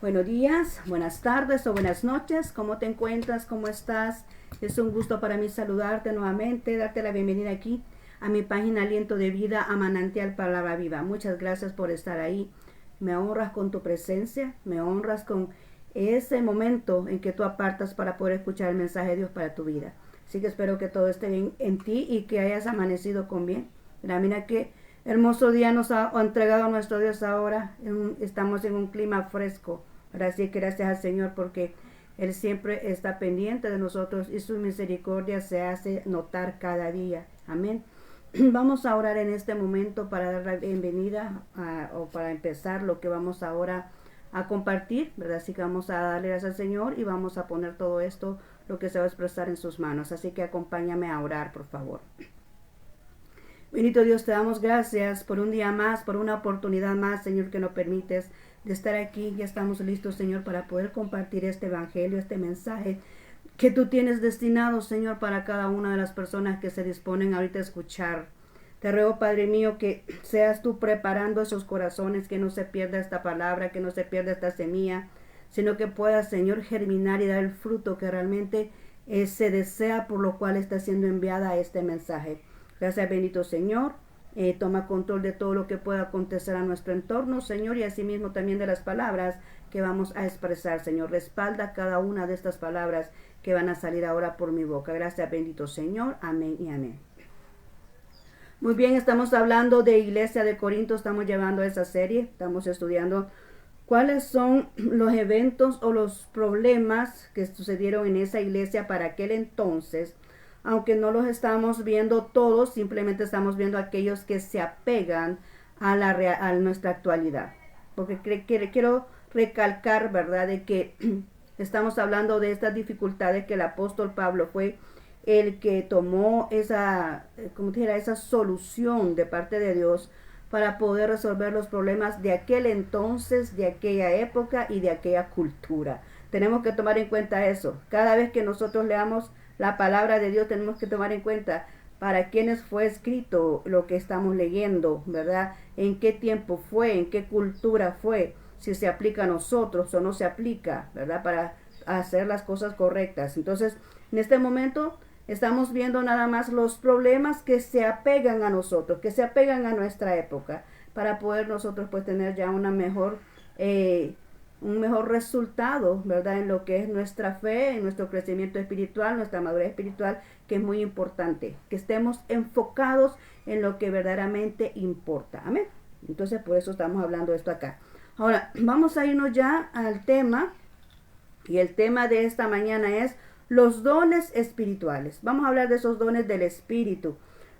Buenos días, buenas tardes o buenas noches. ¿Cómo te encuentras? ¿Cómo estás? Es un gusto para mí saludarte nuevamente, darte la bienvenida aquí a mi página Aliento de Vida a Manantial Palabra Viva. Muchas gracias por estar ahí. Me honras con tu presencia, me honras con ese momento en que tú apartas para poder escuchar el mensaje de Dios para tu vida. Así que espero que todo esté bien en ti y que hayas amanecido con bien. Mira qué hermoso día nos ha entregado nuestro Dios ahora. Estamos en un clima fresco. Así que gracias al Señor porque Él siempre está pendiente de nosotros y su misericordia se hace notar cada día. Amén. Vamos a orar en este momento para dar la bienvenida o para empezar lo que vamos ahora a compartir, ¿verdad? Así que vamos a darle gracias al Señor y vamos a poner todo esto, lo que se va a expresar en sus manos. Así que acompáñame a orar, por favor. Bendito Dios, te damos gracias por un día más, por una oportunidad más, Señor, que nos permites de estar aquí. Ya estamos listos, Señor, para poder compartir este evangelio, este mensaje que tú tienes destinado, Señor, para cada una de las personas que se disponen ahorita a escuchar. Te ruego, Padre mío, que seas tú preparando esos corazones, que no se pierda esta palabra, que no se pierda esta semilla, sino que pueda, Señor, germinar y dar el fruto que realmente se desea, por lo cual está siendo enviada a este mensaje. Gracias, bendito Señor. Toma control de todo lo que pueda acontecer a nuestro entorno, Señor, y asimismo también de las palabras que vamos a expresar, Señor. Respalda cada una de estas palabras que van a salir ahora por mi boca. Gracias, bendito Señor. Amén y amén. Muy bien, estamos hablando de Iglesia de Corinto, estamos llevando esa serie, estamos estudiando cuáles son los eventos o los problemas que sucedieron en esa iglesia para aquel entonces. Aunque no los estamos viendo todos, simplemente estamos viendo aquellos que se apegan a nuestra actualidad. Porque quiero recalcar, ¿verdad?, de que estamos hablando de estas dificultades que el apóstol Pablo fue el que tomó esa, como dijera, esa solución de parte de Dios para poder resolver los problemas de aquel entonces, de aquella época y de aquella cultura. Tenemos que tomar en cuenta eso. Cada vez que nosotros leamos la palabra de Dios tenemos que tomar en cuenta para quiénes fue escrito lo que estamos leyendo, ¿verdad? En qué tiempo fue, en qué cultura fue, si se aplica a nosotros o no se aplica, ¿verdad? Para hacer las cosas correctas. Entonces, en este momento estamos viendo nada más los problemas que se apegan a nosotros, que se apegan a nuestra época, para poder nosotros pues tener ya una mejor un mejor resultado, ¿verdad? En lo que es nuestra fe, en nuestro crecimiento espiritual, nuestra madurez espiritual, que es muy importante, que estemos enfocados en lo que verdaderamente importa. Amén. Entonces, por eso estamos hablando de esto acá. Ahora, vamos a irnos ya al tema, y el tema de esta mañana es los dones espirituales. Vamos a hablar de esos dones del espíritu,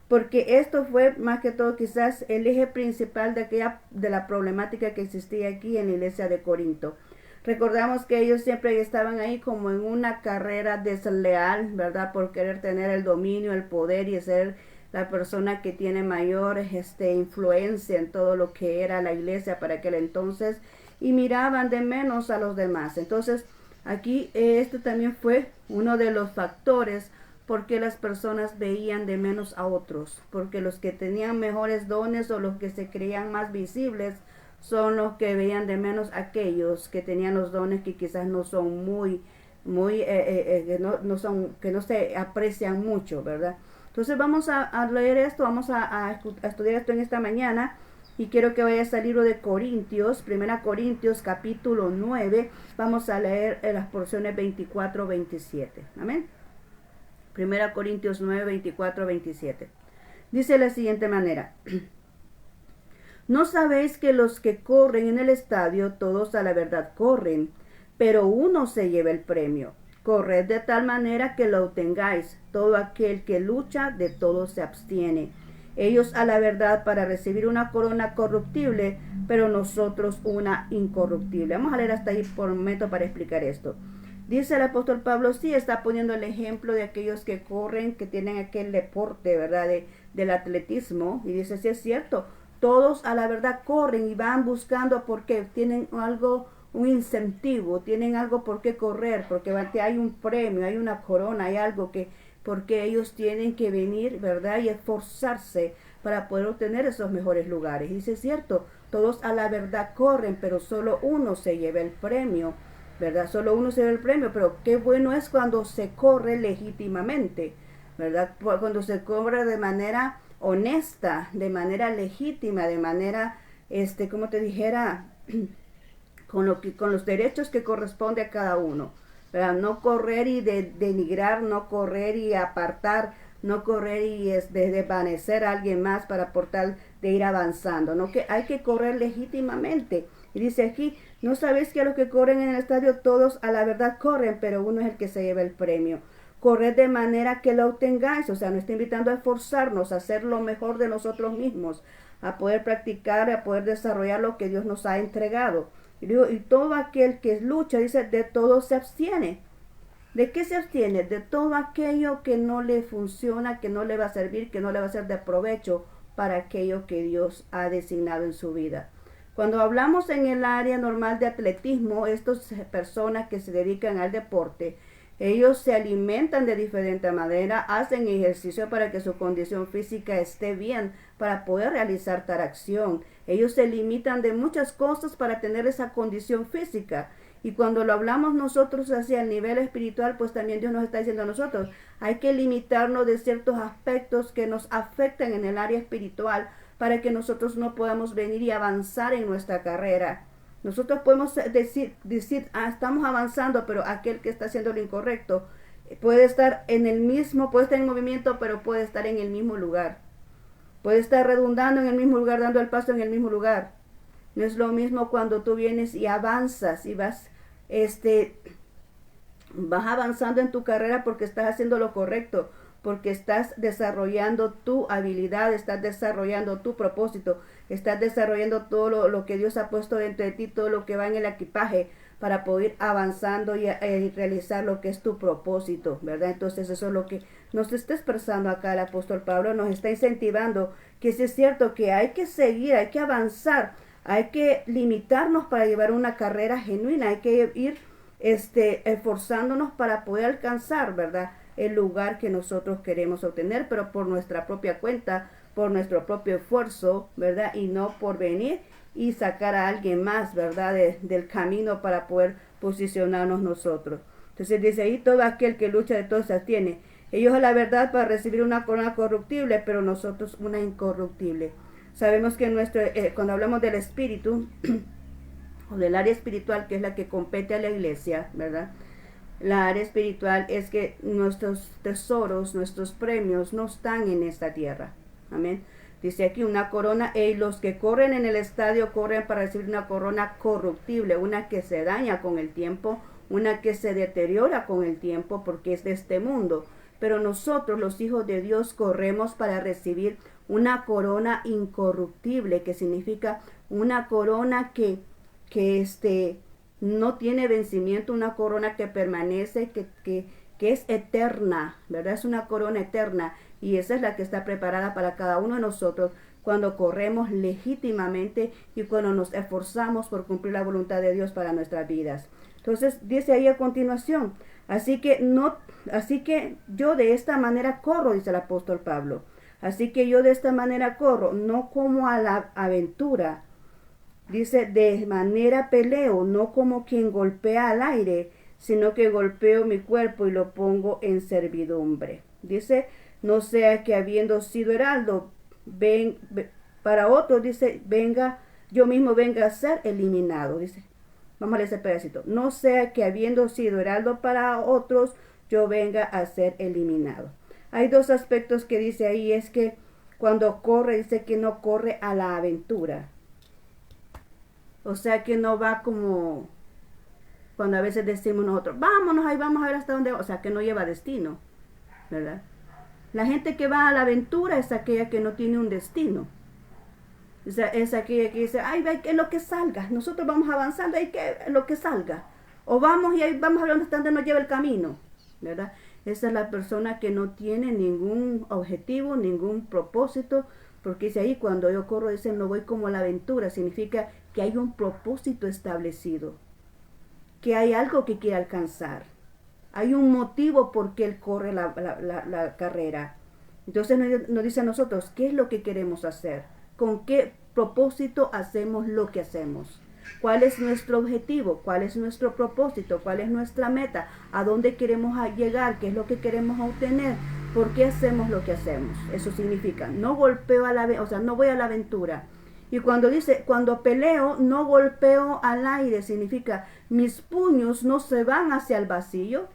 porque esto fue más que todo quizás el eje principal de la problemática que existía aquí en la iglesia de Corinto. Recordamos que ellos siempre estaban ahí como en una carrera desleal, ¿verdad? Por querer tener el dominio, el poder y ser la persona que tiene mayor influencia en todo lo que era la iglesia para aquel entonces, y miraban de menos a los demás. Entonces, aquí este también fue uno de los factores porque las personas veían de menos a otros, porque los que tenían mejores dones o los que se creían más visibles son los que veían de menos a aquellos que tenían los dones que quizás no son que no se aprecian mucho, ¿verdad? Entonces vamos a leer esto, vamos a estudiar esto en esta mañana. Y quiero que vayas al libro de Corintios, 1 Corintios capítulo 9. Vamos a leer las porciones 24-27. Amén. 1 Corintios 9, 24-27. Dice de la siguiente manera: ¿no sabéis que los que corren en el estadio, todos a la verdad corren, pero uno se lleva el premio? Corred de tal manera que lo obtengáis. Todo aquel que lucha, de todo se abstiene. Ellos a la verdad para recibir una corona corruptible, pero nosotros una incorruptible. Vamos a leer hasta ahí por un momento para explicar esto. Dice el apóstol Pablo, sí, está poniendo el ejemplo de aquellos que corren, que tienen aquel deporte, ¿verdad? Del atletismo. Y dice, sí es cierto, todos a la verdad corren y van buscando porque tienen algo, un incentivo, tienen algo por qué correr, porque hay un premio, hay una corona, hay algo que, porque ellos tienen que venir, ¿verdad? Y esforzarse para poder obtener esos mejores lugares. Y dice, es cierto, todos a la verdad corren, pero solo uno se lleva el premio, ¿verdad? Solo uno se lleva el premio, pero qué bueno es cuando se corre legítimamente, ¿verdad? Cuando se corre de manera honesta, de manera legítima, de manera, como te dijera, con los derechos que corresponde a cada uno, ¿verdad? No correr y denigrar, no correr y apartar, no correr y desvanecer a alguien más para por tal de ir avanzando, no, que hay que correr legítimamente. Y dice aquí, no sabéis que a los que corren en el estadio todos a la verdad corren, pero uno es el que se lleva el premio. Corred de manera que lo obtengáis, o sea, nos está invitando a esforzarnos, a hacer lo mejor de nosotros mismos, a poder practicar, a poder desarrollar lo que Dios nos ha entregado. Y todo aquel que lucha, dice, de todo se abstiene. ¿De qué se abstiene? De todo aquello que no le funciona, que no le va a servir, que no le va a ser de provecho para aquello que Dios ha designado en su vida. Cuando hablamos en el área normal de atletismo, estas personas que se dedican al deporte, ellos se alimentan de diferente manera, hacen ejercicio para que su condición física esté bien, para poder realizar tal acción. Ellos se limitan de muchas cosas para tener esa condición física. Y cuando lo hablamos nosotros hacia el nivel espiritual, pues también Dios nos está diciendo a nosotros, hay que limitarnos de ciertos aspectos que nos afectan en el área espiritual para que nosotros no podamos venir y avanzar en nuestra carrera. Nosotros podemos decir estamos avanzando, pero aquel que está haciendo lo incorrecto puede estar en el mismo, puede estar en movimiento, pero puede estar en el mismo lugar. Puede estar redundando en el mismo lugar, dando el paso en el mismo lugar. No es lo mismo cuando tú vienes y avanzas y vas avanzando en tu carrera porque estás haciendo lo correcto, porque estás desarrollando tu habilidad, estás desarrollando tu propósito, estás desarrollando todo lo que Dios ha puesto dentro de ti, todo lo que va en el equipaje para poder ir avanzando y realizar lo que es tu propósito, ¿verdad? Entonces eso es lo que nos está expresando acá el apóstol Pablo, nos está incentivando que sí es cierto que hay que seguir, hay que avanzar, hay que limitarnos para llevar una carrera genuina, hay que ir esforzándonos para poder alcanzar, ¿verdad?, el lugar que nosotros queremos obtener, pero por nuestra propia cuenta, por nuestro propio esfuerzo, ¿verdad? Y no por venir y sacar a alguien más, ¿verdad?, del camino para poder posicionarnos nosotros. Entonces dice ahí, todo aquel que lucha de todo se abstiene. Ellos a la verdad para recibir una corona corruptible, pero nosotros una incorruptible. Sabemos que cuando hablamos del espíritu, o del área espiritual, que es la que compete a la iglesia, ¿verdad? La área espiritual es que nuestros tesoros, nuestros premios no están en esta tierra. Amén. Dice aquí una corona, y los que corren en el estadio corren para recibir una corona corruptible, una que se daña con el tiempo, una que se deteriora con el tiempo porque es de este mundo. Pero nosotros, los hijos de Dios, corremos para recibir una corona incorruptible, que significa una corona que no tiene vencimiento, una corona que permanece, que es eterna, ¿verdad? Es una corona eterna y esa es la que está preparada para cada uno de nosotros cuando corremos legítimamente y cuando nos esforzamos por cumplir la voluntad de Dios para nuestras vidas. Entonces dice ahí a continuación, así que yo de esta manera corro, dice el apóstol Pablo. Así que yo de esta manera corro, no como a la aventura. Dice, de manera peleo, no como quien golpea al aire, sino que golpeo mi cuerpo y lo pongo en servidumbre. Dice, no sea que habiendo sido heraldo, para otros, dice, yo mismo venga a ser eliminado. Dice, vamos a leer ese pedacito. No sea que habiendo sido heraldo para otros, yo venga a ser eliminado. Hay dos aspectos que dice ahí, es que cuando corre, dice que no corre a la aventura. O sea que no va como cuando a veces decimos nosotros, vámonos ahí, vamos a ver hasta dónde va. O sea que no lleva destino, ¿verdad? La gente que va a la aventura es aquella que no tiene un destino. O sea, es aquella que dice, ay, ve que lo que salga. Nosotros vamos avanzando, hay que lo que salga. O vamos y ahí vamos a ver hasta dónde nos lleva el camino, ¿verdad? Esa es la persona que no tiene ningún objetivo, ningún propósito, porque dice ahí, cuando yo corro, dice, no voy como a la aventura, significa que hay un propósito establecido, que hay algo que quiere alcanzar, hay un motivo por qué él corre la carrera, Entonces nos dice a nosotros, ¿qué es lo que queremos hacer? ¿Con qué propósito hacemos lo que hacemos? ¿Cuál es nuestro objetivo? ¿Cuál es nuestro propósito? ¿Cuál es nuestra meta? ¿A dónde queremos llegar? ¿Qué es lo que queremos obtener? ¿Por qué hacemos lo que hacemos? Eso significa, no golpeo no voy a la aventura. Y cuando dice, cuando peleo, no golpeo al aire, significa, mis puños no se van hacia el vacío.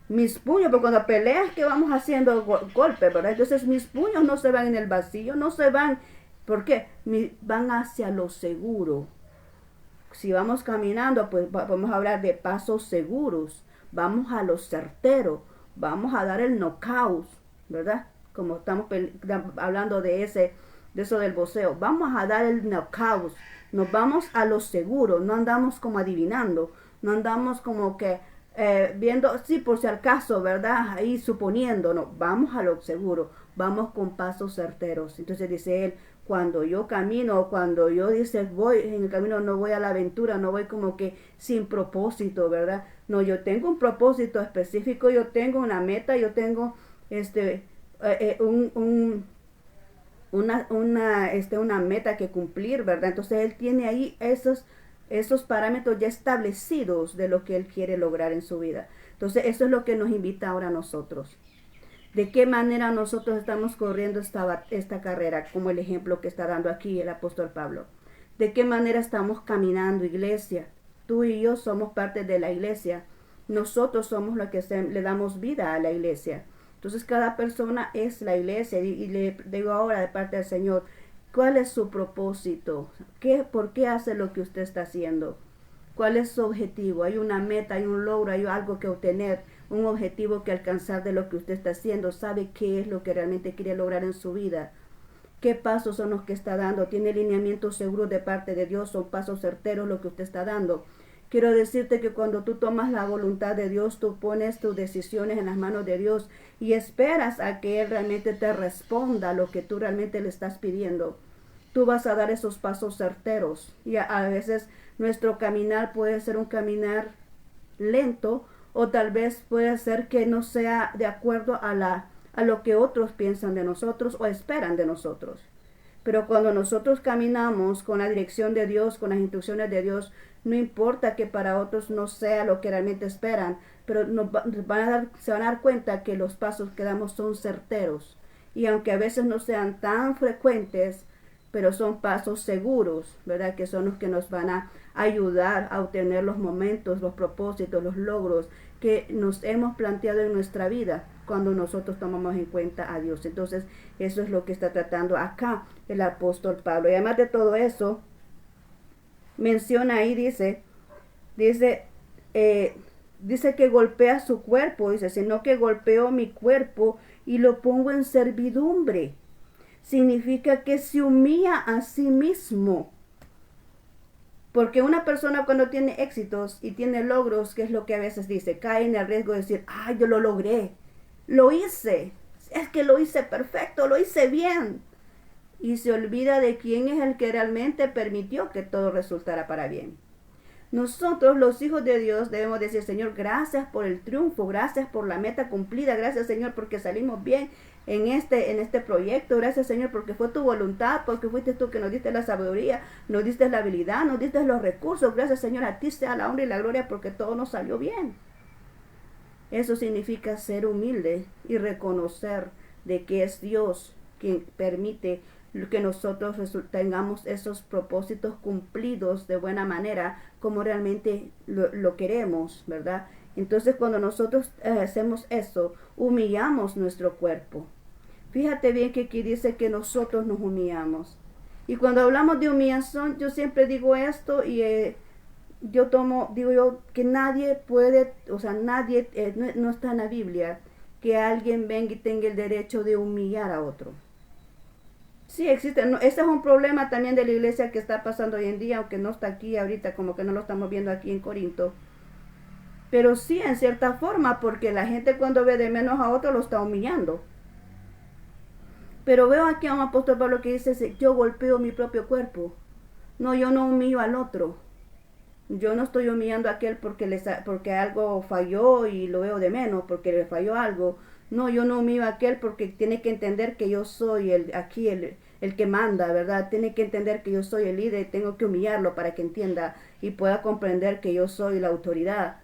Mis puños, porque cuando peleas, ¿qué vamos haciendo? Golpes, ¿verdad? Entonces mis puños no se van en el vacío, no se van, ¿por qué? Van hacia lo seguro. Si vamos caminando, pues vamos a hablar de pasos seguros, vamos a lo certero, vamos a dar el knockout, ¿verdad? Como estamos hablando de eso del boxeo, vamos a dar el knockout, nos vamos a lo seguro, no andamos como adivinando, no andamos como que viendo, sí, por si acaso, ¿verdad? Ahí suponiendo, no, vamos a lo seguro, vamos con pasos certeros. Entonces dice él, cuando yo camino, cuando yo dice voy en el camino, no voy a la aventura, no voy como que sin propósito, ¿verdad? No, yo tengo un propósito específico, yo tengo una meta, yo tengo una meta que cumplir, ¿verdad? Entonces él tiene ahí esos parámetros ya establecidos de lo que él quiere lograr en su vida. Entonces eso es lo que nos invita ahora a nosotros. ¿De qué manera nosotros estamos corriendo esta carrera? Como el ejemplo que está dando aquí el apóstol Pablo. ¿De qué manera estamos caminando, iglesia? Tú y yo somos parte de la iglesia. Nosotros somos los que le damos vida a la iglesia. Entonces cada persona es la iglesia. Y le digo ahora de parte del Señor, ¿cuál es su propósito? ¿Por qué hace lo que usted está haciendo? ¿Cuál es su objetivo? ¿Hay una meta, hay un logro, hay algo que obtener, un objetivo que alcanzar de lo que usted está haciendo? ¿Sabe qué es lo que realmente quiere lograr en su vida? ¿Qué pasos son los que está dando? ¿Tiene lineamientos seguros de parte de Dios? ¿Son pasos certeros lo que usted está dando? Quiero decirte que cuando tú tomas la voluntad de Dios, tú pones tus decisiones en las manos de Dios y esperas a que Él realmente te responda lo que tú realmente le estás pidiendo. Tú vas a dar esos pasos certeros. Y a veces nuestro caminar puede ser un caminar lento, o tal vez puede ser que no sea de acuerdo a lo que otros piensan de nosotros o esperan de nosotros. Pero cuando nosotros caminamos con la dirección de Dios, con las instrucciones de Dios, no importa que para otros no sea lo que realmente esperan, pero se van a dar cuenta que los pasos que damos son certeros. Y aunque a veces no sean tan frecuentes, pero son pasos seguros, ¿verdad? Que son los que nos van a ayudar a obtener los momentos, los propósitos, los logros que nos hemos planteado en nuestra vida cuando nosotros tomamos en cuenta a Dios. Entonces, eso es lo que está tratando acá el apóstol Pablo. Y además de todo eso, menciona ahí, dice que golpea su cuerpo, dice, sino que golpeo mi cuerpo y lo pongo en servidumbre. Significa que se humilla a sí mismo. Porque una persona cuando tiene éxitos y tiene logros, que es lo que a veces dice, cae en el riesgo de decir, yo lo logré, lo hice, es que lo hice perfecto, lo hice bien. Y se olvida de quién es el que realmente permitió que todo resultara para bien. Nosotros, los hijos de Dios, debemos decir, Señor, gracias por el triunfo, gracias por la meta cumplida, gracias, Señor, porque salimos bien en este proyecto, gracias, Señor, porque fue tu voluntad, porque fuiste tú que nos diste la sabiduría, nos diste la habilidad, nos diste los recursos, gracias, Señor, a ti sea la honra y la gloria porque todo nos salió bien. Eso significa ser humilde y reconocer de que es Dios quien permite que nosotros tengamos esos propósitos cumplidos de buena manera como realmente lo queremos, ¿verdad? Entonces cuando nosotros hacemos eso, humillamos nuestro cuerpo. Fíjate bien que aquí dice que nosotros nos humillamos. Y cuando hablamos de humillación, yo siempre digo esto y digo yo que nadie puede, nadie, no está en la Biblia que alguien venga y tenga el derecho de humillar a otro. Sí, existe. Ese es un problema también de la iglesia que está pasando hoy en día, aunque no está aquí ahorita, como que no lo estamos viendo aquí en Corinto. Pero sí, en cierta forma, porque la gente cuando ve de menos a otro lo está humillando. Pero veo aquí a un apóstol Pablo que dice, yo golpeo mi propio cuerpo. No, yo no humillo al otro. Yo no estoy humillando a aquel porque algo falló y lo veo de menos, porque le falló algo. No, yo no humillo a aquel porque tiene que entender que yo soy el que manda, ¿verdad? Tiene que entender que yo soy el líder y tengo que humillarlo para que entienda y pueda comprender que yo soy la autoridad.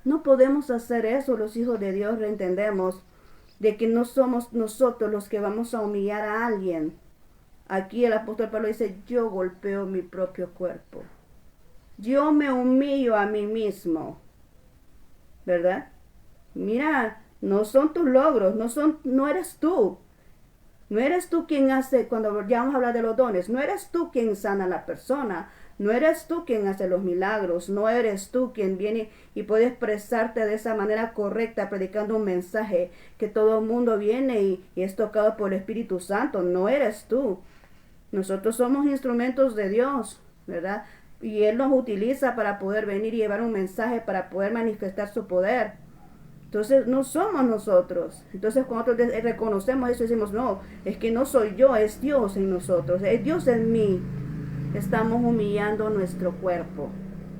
No podemos hacer eso, los hijos de Dios entendemos de que no somos nosotros los que vamos a humillar a alguien. Aquí el apóstol Pablo dice, yo golpeo mi propio cuerpo. Yo me humillo a mí mismo, ¿verdad? Mira, no son tus logros, no eres tú. No eres tú quien hace, cuando ya vamos a hablar de los dones, no eres tú quien sana a la persona, no eres tú quien hace los milagros, no eres tú quien viene y puede expresarte de esa manera correcta, predicando un mensaje que todo el mundo viene y es tocado por el Espíritu Santo, no eres tú. Nosotros somos instrumentos de Dios, ¿verdad? Y Él nos utiliza para poder venir y llevar un mensaje, para poder manifestar su poder. Entonces no somos nosotros. Entonces cuando nosotros reconocemos eso, decimos, no, es que no soy yo, es Dios en nosotros, es Dios en mí. Estamos humillando nuestro cuerpo.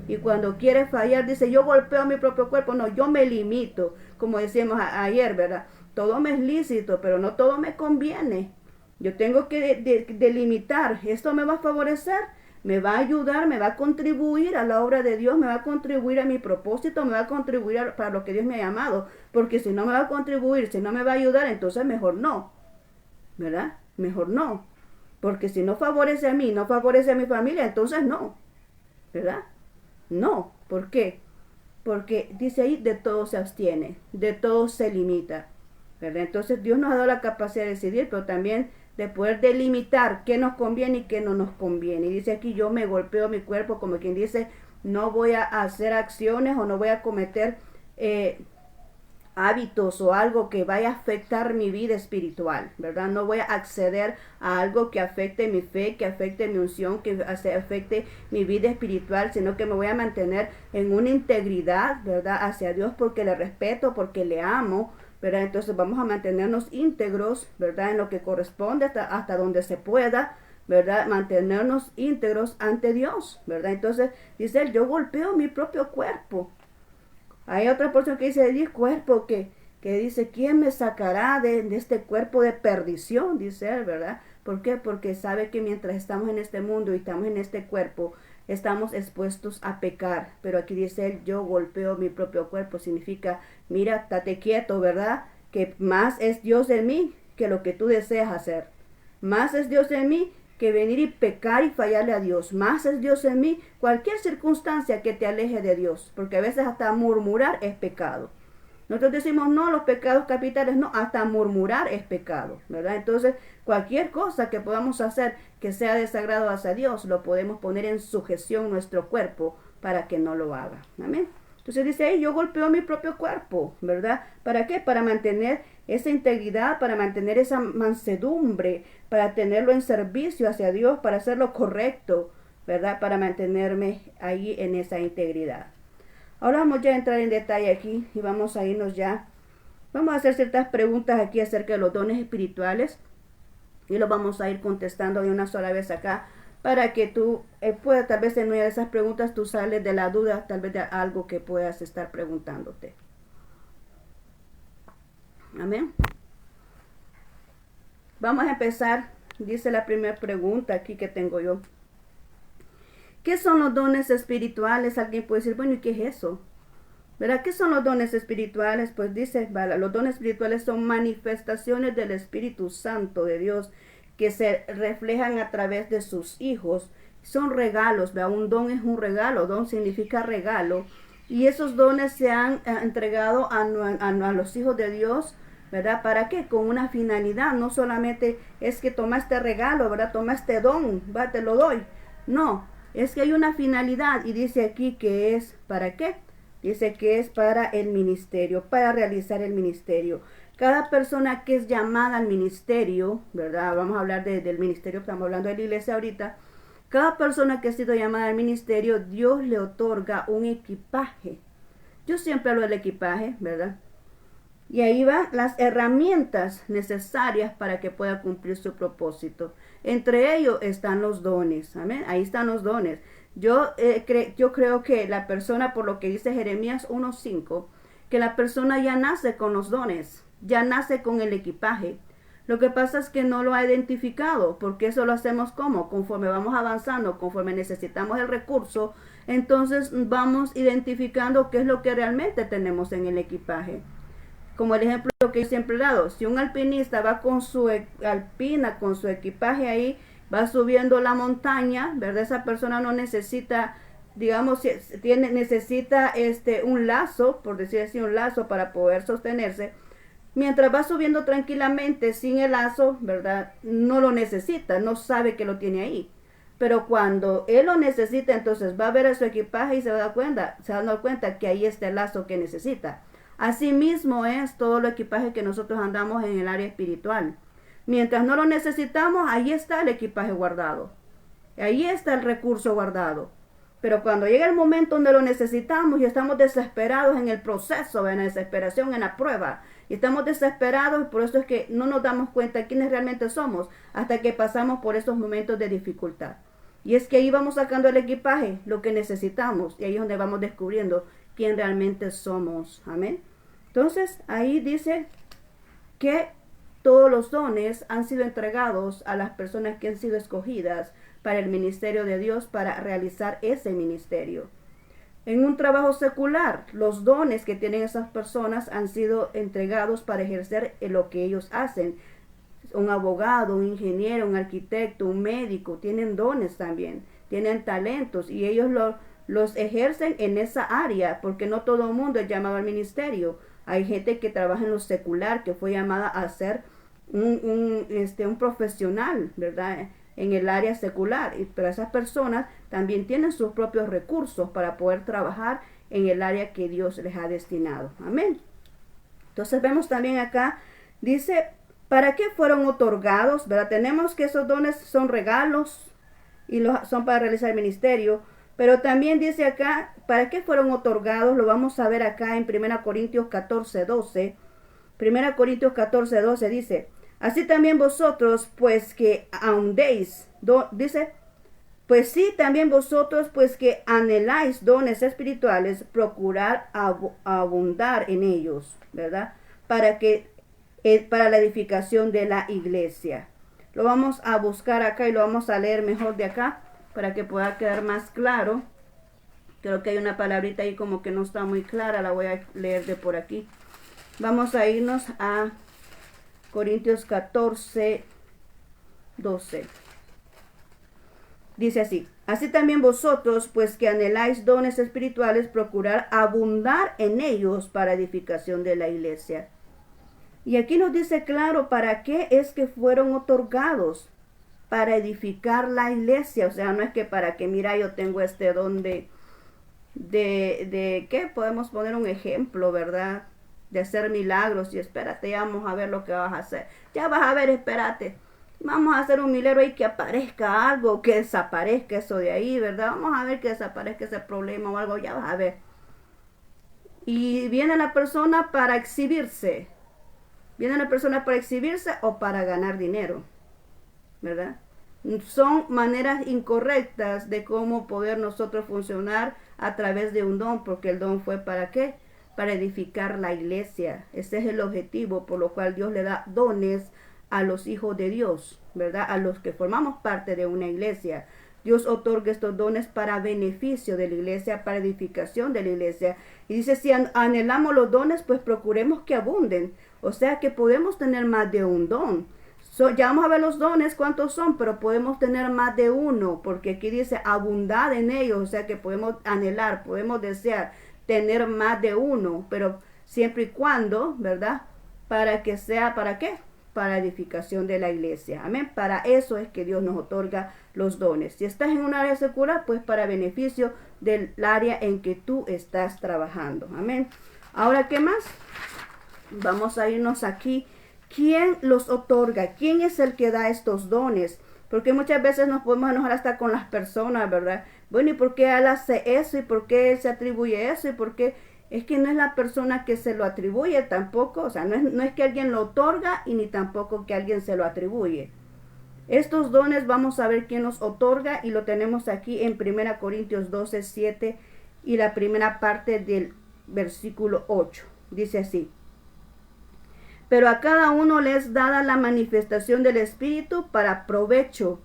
Y cuando quiere fallar, dice, yo golpeo mi propio cuerpo. No, yo me limito. Como decíamos ayer, ¿verdad? Todo me es lícito, pero no todo me conviene. Yo tengo que delimitar. ¿Esto me va a favorecer? Me va a ayudar, me va a contribuir a la obra de Dios, me va a contribuir a mi propósito, me va a contribuir para lo que Dios me ha llamado. Porque si no me va a contribuir, si no me va a ayudar, entonces mejor no. ¿Verdad? Mejor no. Porque si no favorece a mí, no favorece a mi familia, entonces no. ¿Verdad? No. ¿Por qué? Porque dice ahí, de todo se abstiene, de todo se limita. ¿Verdad? Entonces Dios nos ha dado la capacidad de decidir, pero también de poder delimitar qué nos conviene y qué no nos conviene. Y dice aquí, yo me golpeo mi cuerpo, como quien dice, no voy a hacer acciones o no voy a cometer hábitos o algo que vaya a afectar mi vida espiritual, ¿verdad? No voy a acceder a algo que afecte mi fe, que afecte mi unción, que afecte mi vida espiritual, sino que me voy a mantener en una integridad, ¿verdad? Hacia Dios porque le respeto, porque le amo, ¿verdad? Entonces vamos a mantenernos íntegros, ¿verdad? En lo que corresponde hasta donde se pueda, ¿verdad? Mantenernos íntegros ante Dios, ¿verdad? Entonces dice él, yo golpeo mi propio cuerpo. Hay otra porción que dice, el cuerpo que dice, ¿quién me sacará de este cuerpo de perdición? Dice él, ¿verdad? ¿Por qué? Porque sabe que mientras estamos en este mundo y estamos en este cuerpo, estamos expuestos a pecar. Pero aquí dice él, yo golpeo mi propio cuerpo. Significa, mira, estate quieto, ¿verdad? Que más es Dios en mí que lo que tú deseas hacer. Más es Dios en mí que venir y pecar y fallarle a Dios. Más es Dios en mí, cualquier circunstancia que te aleje de Dios, porque a veces hasta murmurar es pecado. Nosotros decimos, no, los pecados capitales, no, hasta murmurar es pecado, ¿verdad? Entonces, cualquier cosa que podamos hacer que sea desagrado hacia Dios, lo podemos poner en sujeción nuestro cuerpo para que no lo haga. Amén. Entonces dice ahí, yo golpeo mi propio cuerpo, ¿verdad? ¿Para qué? Para mantener esa integridad, para mantener esa mansedumbre, para tenerlo en servicio hacia Dios, para hacer lo correcto, ¿verdad? Para mantenerme ahí en esa integridad. Ahora vamos ya a entrar en detalle aquí y vamos a irnos ya. Vamos a hacer ciertas preguntas aquí acerca de los dones espirituales y los vamos a ir contestando de una sola vez acá, para que tú puedas, tal vez en una de esas preguntas tú sales de la duda, tal vez de algo que puedas estar preguntándote. Amén. Vamos a empezar, dice la primera pregunta aquí que tengo yo. ¿Qué son los dones espirituales? Alguien puede decir, bueno, ¿y qué es eso? ¿Verdad? ¿Qué son los dones espirituales? Pues dice, ¿vale? Los dones espirituales son manifestaciones del Espíritu Santo de Dios que se reflejan a través de sus hijos. Son regalos, ¿verdad? Un don es un regalo, don significa regalo. Y esos dones se han entregado a los hijos de Dios, ¿verdad? ¿Para qué? Con una finalidad. No solamente es que toma este regalo, ¿verdad? Toma este don, ¿verdad? Te lo doy. No, es que hay una finalidad y dice aquí que es ¿para qué? Dice que es para el ministerio, para realizar el ministerio. Cada persona que es llamada al ministerio, ¿verdad? Vamos a hablar del ministerio, estamos hablando de la iglesia ahorita. Cada persona que ha sido llamada al ministerio, Dios le otorga un equipaje. Yo siempre hablo del equipaje, ¿verdad? Y ahí van las herramientas necesarias para que pueda cumplir su propósito. Entre ellos están los dones, amén. Ahí están los dones. Yo creo que la persona, por lo que dice Jeremías 1:5, que la persona ya nace con los dones. ya nace con el equipaje. Lo que pasa es que no lo ha identificado, porque eso lo hacemos como, conforme vamos avanzando, conforme necesitamos el recurso, entonces vamos identificando qué es lo que realmente tenemos en el equipaje. Como el ejemplo que yo siempre he dado, si un alpinista va con su alpina, con su equipaje ahí, va subiendo la montaña, ¿verdad? Esa persona no necesita, digamos, necesita un lazo, por decir así, un lazo para poder sostenerse. Mientras va subiendo tranquilamente sin el lazo, ¿verdad? No lo necesita, no sabe que lo tiene ahí. Pero cuando él lo necesita, entonces va a ver a su equipaje y se va a dar cuenta que ahí está el lazo que necesita. Asimismo es todo el equipaje que nosotros andamos en el área espiritual. Mientras no lo necesitamos, ahí está el equipaje guardado. Ahí está el recurso guardado. Pero cuando llega el momento donde lo necesitamos y estamos desesperados en el proceso, en la desesperación, en la prueba, y estamos desesperados, por eso es que no nos damos cuenta de quiénes realmente somos hasta que pasamos por esos momentos de dificultad. Y es que ahí vamos sacando el equipaje, lo que necesitamos, y ahí es donde vamos descubriendo quién realmente somos. Amén. Entonces, ahí dice que todos los dones han sido entregados a las personas que han sido escogidas para el ministerio de Dios, para realizar ese ministerio. En un trabajo secular, los dones que tienen esas personas han sido entregados para ejercer lo que ellos hacen. Un abogado, un ingeniero, un arquitecto, un médico, tienen dones también, tienen talentos y ellos los ejercen en esa área, porque no todo el mundo es llamado al ministerio. Hay gente que trabaja en lo secular, que fue llamada a ser un profesional, ¿verdad?, en el área secular, pero esas personas también tienen sus propios recursos para poder trabajar en el área que Dios les ha destinado. Amén. Entonces vemos también acá, dice, ¿para qué fueron otorgados? ¿Verdad? Tenemos que esos dones son regalos y son para realizar el ministerio, pero también dice acá, ¿para qué fueron otorgados? Lo vamos a ver acá en 1 Corintios 14:12. 1 Corintios 14:12 dice, así también vosotros, pues que ahondéis, dice, pues sí, también vosotros, pues que anheláis dones espirituales, procurar abundar en ellos, ¿verdad? Para la edificación de la iglesia. Lo vamos a buscar acá y lo vamos a leer mejor de acá, para que pueda quedar más claro. Creo que hay una palabrita ahí como que no está muy clara, la voy a leer de por aquí. Vamos a irnos a Corintios 14:12. Dice así, así también vosotros, pues que anheláis dones espirituales, procurar abundar en ellos para edificación de la iglesia. Y aquí nos dice claro para qué es que fueron otorgados, para edificar la iglesia. O sea, no es que para que, mira, yo tengo este don de ¿qué? Podemos poner un ejemplo, ¿verdad?, de hacer milagros, y espérate, ya vamos a ver lo que vas a hacer. Ya vas a ver, espérate. Vamos a hacer un milagro y que aparezca algo, que desaparezca eso de ahí, ¿verdad? Vamos a ver que desaparezca ese problema o algo, ya vas a ver. Y viene la persona para exhibirse. Viene la persona para exhibirse o para ganar dinero, ¿verdad? Son maneras incorrectas de cómo poder nosotros funcionar a través de un don, porque el don fue ¿para qué? Para edificar la iglesia. Ese es el objetivo por lo cual Dios le da dones a los hijos de Dios, ¿verdad? A los que formamos parte de una iglesia. Dios otorga estos dones para beneficio de la iglesia, para edificación de la iglesia. Y dice, si anhelamos los dones, pues procuremos que abunden. O sea que podemos tener más de un don. Ya vamos a ver los dones, cuántos son, pero podemos tener más de uno, porque aquí dice abundar en ellos, o sea que podemos anhelar, podemos desear tener más de uno, pero siempre y cuando, ¿verdad? Para que sea, ¿para qué? Para edificación de la iglesia. Amén. Para eso es que Dios nos otorga los dones. Si estás en un área secular, pues para beneficio del área en que tú estás trabajando. Amén. Ahora, ¿qué más? Vamos a irnos aquí. ¿Quién los otorga? ¿Quién es el que da estos dones? Porque muchas veces nos podemos enojar hasta con las personas, ¿verdad? Bueno, ¿y por qué él hace eso? ¿Y por qué él se atribuye eso? ¿Y por qué? Es que no es la persona que se lo atribuye tampoco. O sea, no es que alguien lo otorga y ni tampoco que alguien se lo atribuye. Estos dones vamos a ver quién los otorga y lo tenemos aquí en 1 Corintios 12:7 y la primera parte del versículo 8. Dice así. Pero a cada uno le es dada la manifestación del Espíritu para provecho,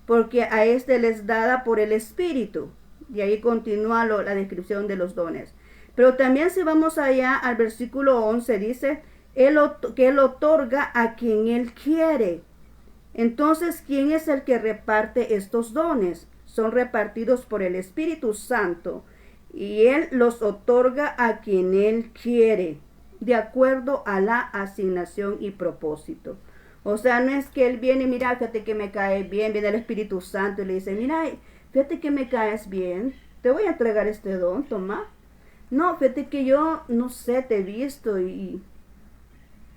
porque a este les dada por el Espíritu. Y ahí continúa la descripción de los dones. Pero también si vamos allá al versículo 11, dice, que Él otorga a quien Él quiere. Entonces, ¿quién es el que reparte estos dones? Son repartidos por el Espíritu Santo y Él los otorga a quien Él quiere, de acuerdo a la asignación y propósito. O sea, no es que Él viene, mira, fíjate que me cae bien, viene el Espíritu Santo y le dice, mira, fíjate que me caes bien, te voy a entregar este don, toma. No, fíjate que yo, no sé, te he visto y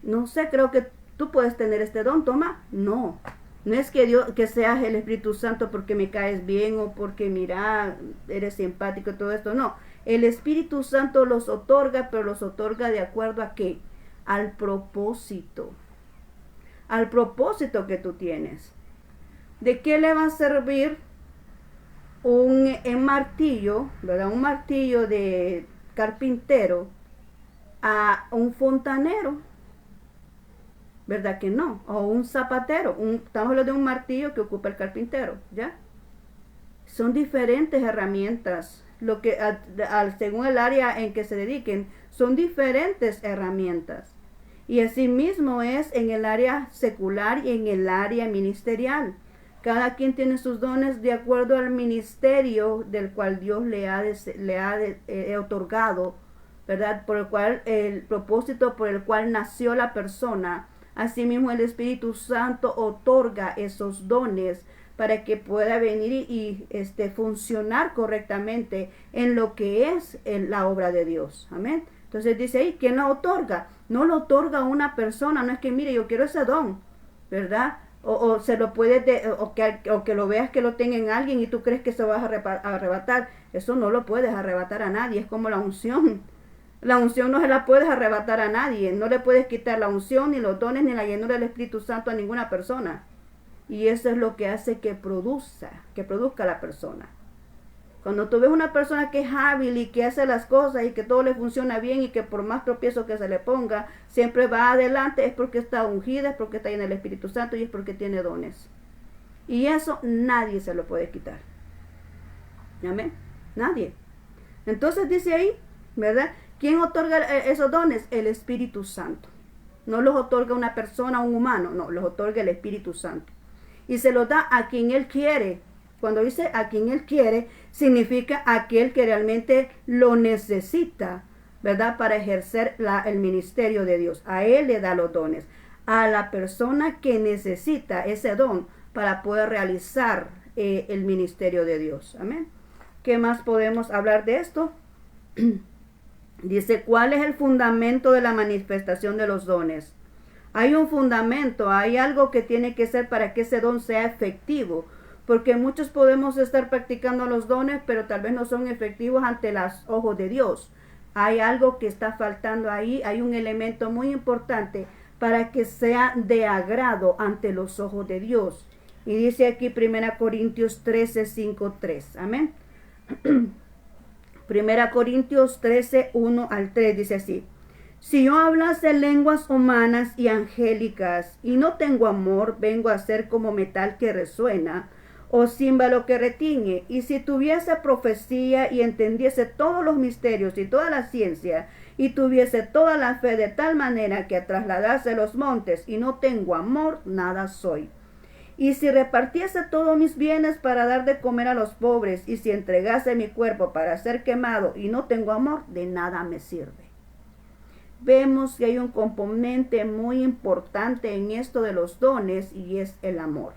no sé, creo que tú puedes tener este don, toma. No, no es que Dios, que seas el Espíritu Santo porque me caes bien o porque mira, eres simpático y todo esto, no. El Espíritu Santo los otorga, pero los otorga de acuerdo a qué? Al propósito que tú tienes. ¿De qué le va a servir un martillo, ¿verdad? Un martillo de carpintero a un fontanero? ¿Verdad que no? O un zapatero. Estamos hablando de un martillo que ocupa el carpintero, ¿ya? Son diferentes herramientas. Lo que según el área en que se dediquen, son diferentes herramientas. Y así mismo es en el área secular y en el área ministerial. Cada quien tiene sus dones de acuerdo al ministerio del cual Dios le ha otorgado, ¿verdad? Por el cual, el propósito por el cual nació la persona. Asimismo, el Espíritu Santo otorga esos dones para que pueda venir y funcionar correctamente en lo que es la obra de Dios. Amén. Entonces dice ahí, ¿quién lo otorga? No lo otorga una persona, no es que mire, yo quiero ese don, ¿verdad? O se lo puedes, o que lo veas que lo tenga en alguien y tú crees que se va a arrebatar. Eso no lo puedes arrebatar a nadie, es como la unción. La unción no se la puedes arrebatar a nadie, no le puedes quitar la unción, ni los dones, ni la llenura del Espíritu Santo a ninguna persona. Y eso es lo que hace que produzca la persona. Cuando tú ves una persona que es hábil y que hace las cosas y que todo le funciona bien y que por más tropiezo que se le ponga, siempre va adelante, es porque está ungida, es porque está en el Espíritu Santo y es porque tiene dones. Y eso nadie se lo puede quitar. Amén. Nadie. Entonces dice ahí, ¿verdad? ¿Quién otorga esos dones? El Espíritu Santo. No los otorga una persona, un humano, no, los otorga el Espíritu Santo. Y se los da a quien Él quiere. Cuando dice a quien Él quiere, significa aquel que realmente lo necesita, ¿verdad? Para ejercer el ministerio de Dios. A Él le da los dones. A la persona que necesita ese don para poder realizar el ministerio de Dios. Amén. ¿Qué más podemos hablar de esto? Dice, ¿cuál es el fundamento de la manifestación de los dones? Hay un fundamento, hay algo que tiene que ser para que ese don sea efectivo. Porque muchos podemos estar practicando los dones, pero tal vez no son efectivos ante los ojos de Dios. Hay algo que está faltando ahí, hay un elemento muy importante para que sea de agrado ante los ojos de Dios. Y dice aquí 1 Corintios 13, 5, 3. Amén. 1 Corintios 13, 1 al 3 dice así. Si yo hablase lenguas humanas y angélicas y no tengo amor, vengo a ser como metal que resuena o címbalo que retiñe. Y si tuviese profecía y entendiese todos los misterios y toda la ciencia y tuviese toda la fe de tal manera que trasladase los montes y no tengo amor, nada soy. Y si repartiese todos mis bienes para dar de comer a los pobres y si entregase mi cuerpo para ser quemado y no tengo amor, de nada me sirve. Vemos que hay un componente muy importante en esto de los dones y es el amor.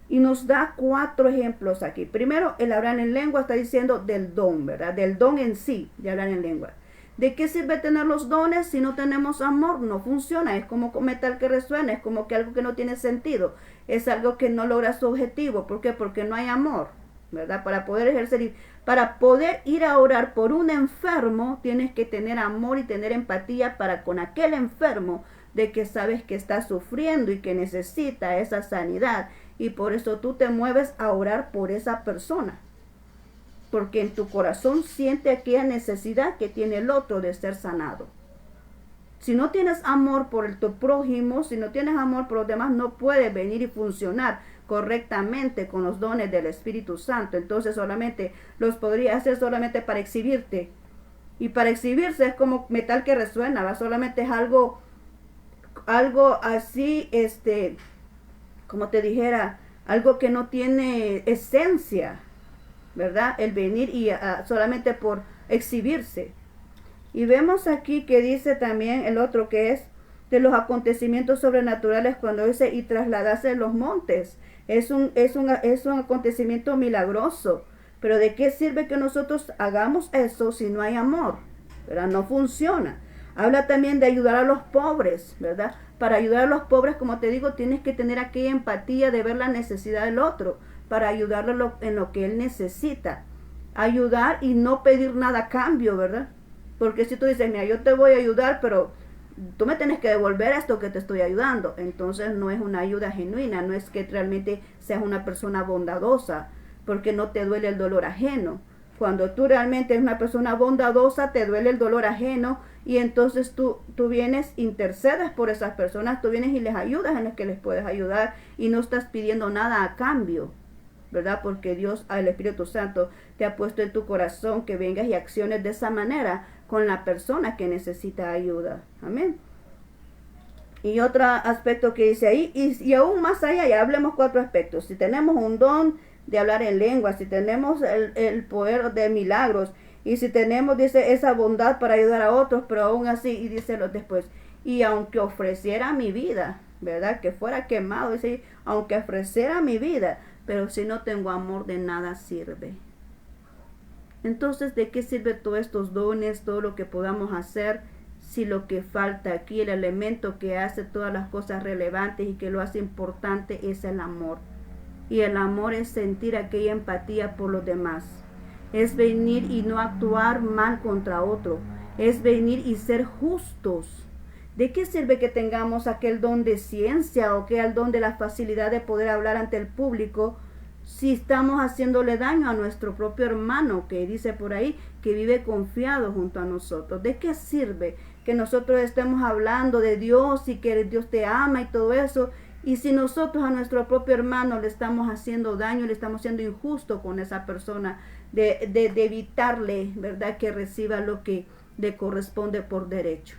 Y nos da 4 ejemplos aquí. Primero, el hablar en lengua está diciendo del don, ¿verdad? Del don en sí, de hablar en lengua. ¿De qué sirve tener los dones si no tenemos amor? No funciona, es como metal que resuena, es como que algo que no tiene sentido. Es algo que no logra su objetivo. ¿Por qué? Porque no hay amor, ¿verdad? Para poder ejercer, para poder ir a orar por un enfermo, tienes que tener amor y tener empatía para con aquel enfermo de que sabes que está sufriendo y que necesita esa sanidad. Y por eso tú te mueves a orar por esa persona. Porque en tu corazón siente aquella necesidad que tiene el otro de ser sanado. Si no tienes amor por tu prójimo, si no tienes amor por los demás, no puedes venir y funcionar correctamente con los dones del Espíritu Santo. Entonces solamente los podría hacer solamente para exhibirte. Y para exhibirse es como metal que resuena, ¿va? Solamente es algo así, como te dijera, algo que no tiene esencia, ¿verdad? El venir y solamente por exhibirse. Y vemos aquí que dice también el otro que es de los acontecimientos sobrenaturales cuando dice y trasladarse en los montes. Es un acontecimiento milagroso. Pero ¿de qué sirve que nosotros hagamos eso si no hay amor? ¿Verdad? No funciona. Habla también de ayudar a los pobres, ¿verdad? Para ayudar a los pobres, como te digo, tienes que tener aquella empatía de ver la necesidad del otro, para ayudarlo en lo que él necesita. Ayudar y no pedir nada a cambio, ¿verdad? Porque si tú dices, mira, yo te voy a ayudar, pero tú me tienes que devolver esto que te estoy ayudando. Entonces no es una ayuda genuina, no es que realmente seas una persona bondadosa, porque no te duele el dolor ajeno. Cuando tú realmente eres una persona bondadosa, te duele el dolor ajeno y entonces tú vienes, intercedes por esas personas, tú vienes y les ayudas en lo que les puedes ayudar y no estás pidiendo nada a cambio, ¿verdad? Porque Dios, el Espíritu Santo, te ha puesto en tu corazón que vengas y acciones de esa manera con la persona que necesita ayuda. Amén. Y otro aspecto que dice ahí, y aún más allá, ya hablemos 4 aspectos. Si tenemos un don de hablar en lengua, si tenemos el poder de milagros, y si tenemos, dice, esa bondad para ayudar a otros, pero aún así, y dice después, y aunque ofreciera mi vida, ¿verdad? Que fuera quemado, dice, aunque ofreciera mi vida, pero si no tengo amor, de nada sirve. Entonces, ¿de qué sirve todos estos dones, todo lo que podamos hacer, si lo que falta aquí, el elemento que hace todas las cosas relevantes y que lo hace importante es el amor? Y el amor es sentir aquella empatía por los demás. Es venir y no actuar mal contra otro. Es venir y ser justos. ¿De qué sirve que tengamos aquel don de ciencia o que el don de la facilidad de poder hablar ante el público si estamos haciéndole daño a nuestro propio hermano que dice por ahí que vive confiado junto a nosotros? ¿De qué sirve que nosotros estemos hablando de Dios y que Dios te ama y todo eso? Y si nosotros a nuestro propio hermano le estamos haciendo daño, le estamos siendo injusto con esa persona, de evitarle, ¿verdad?, que reciba lo que le corresponde por derecho.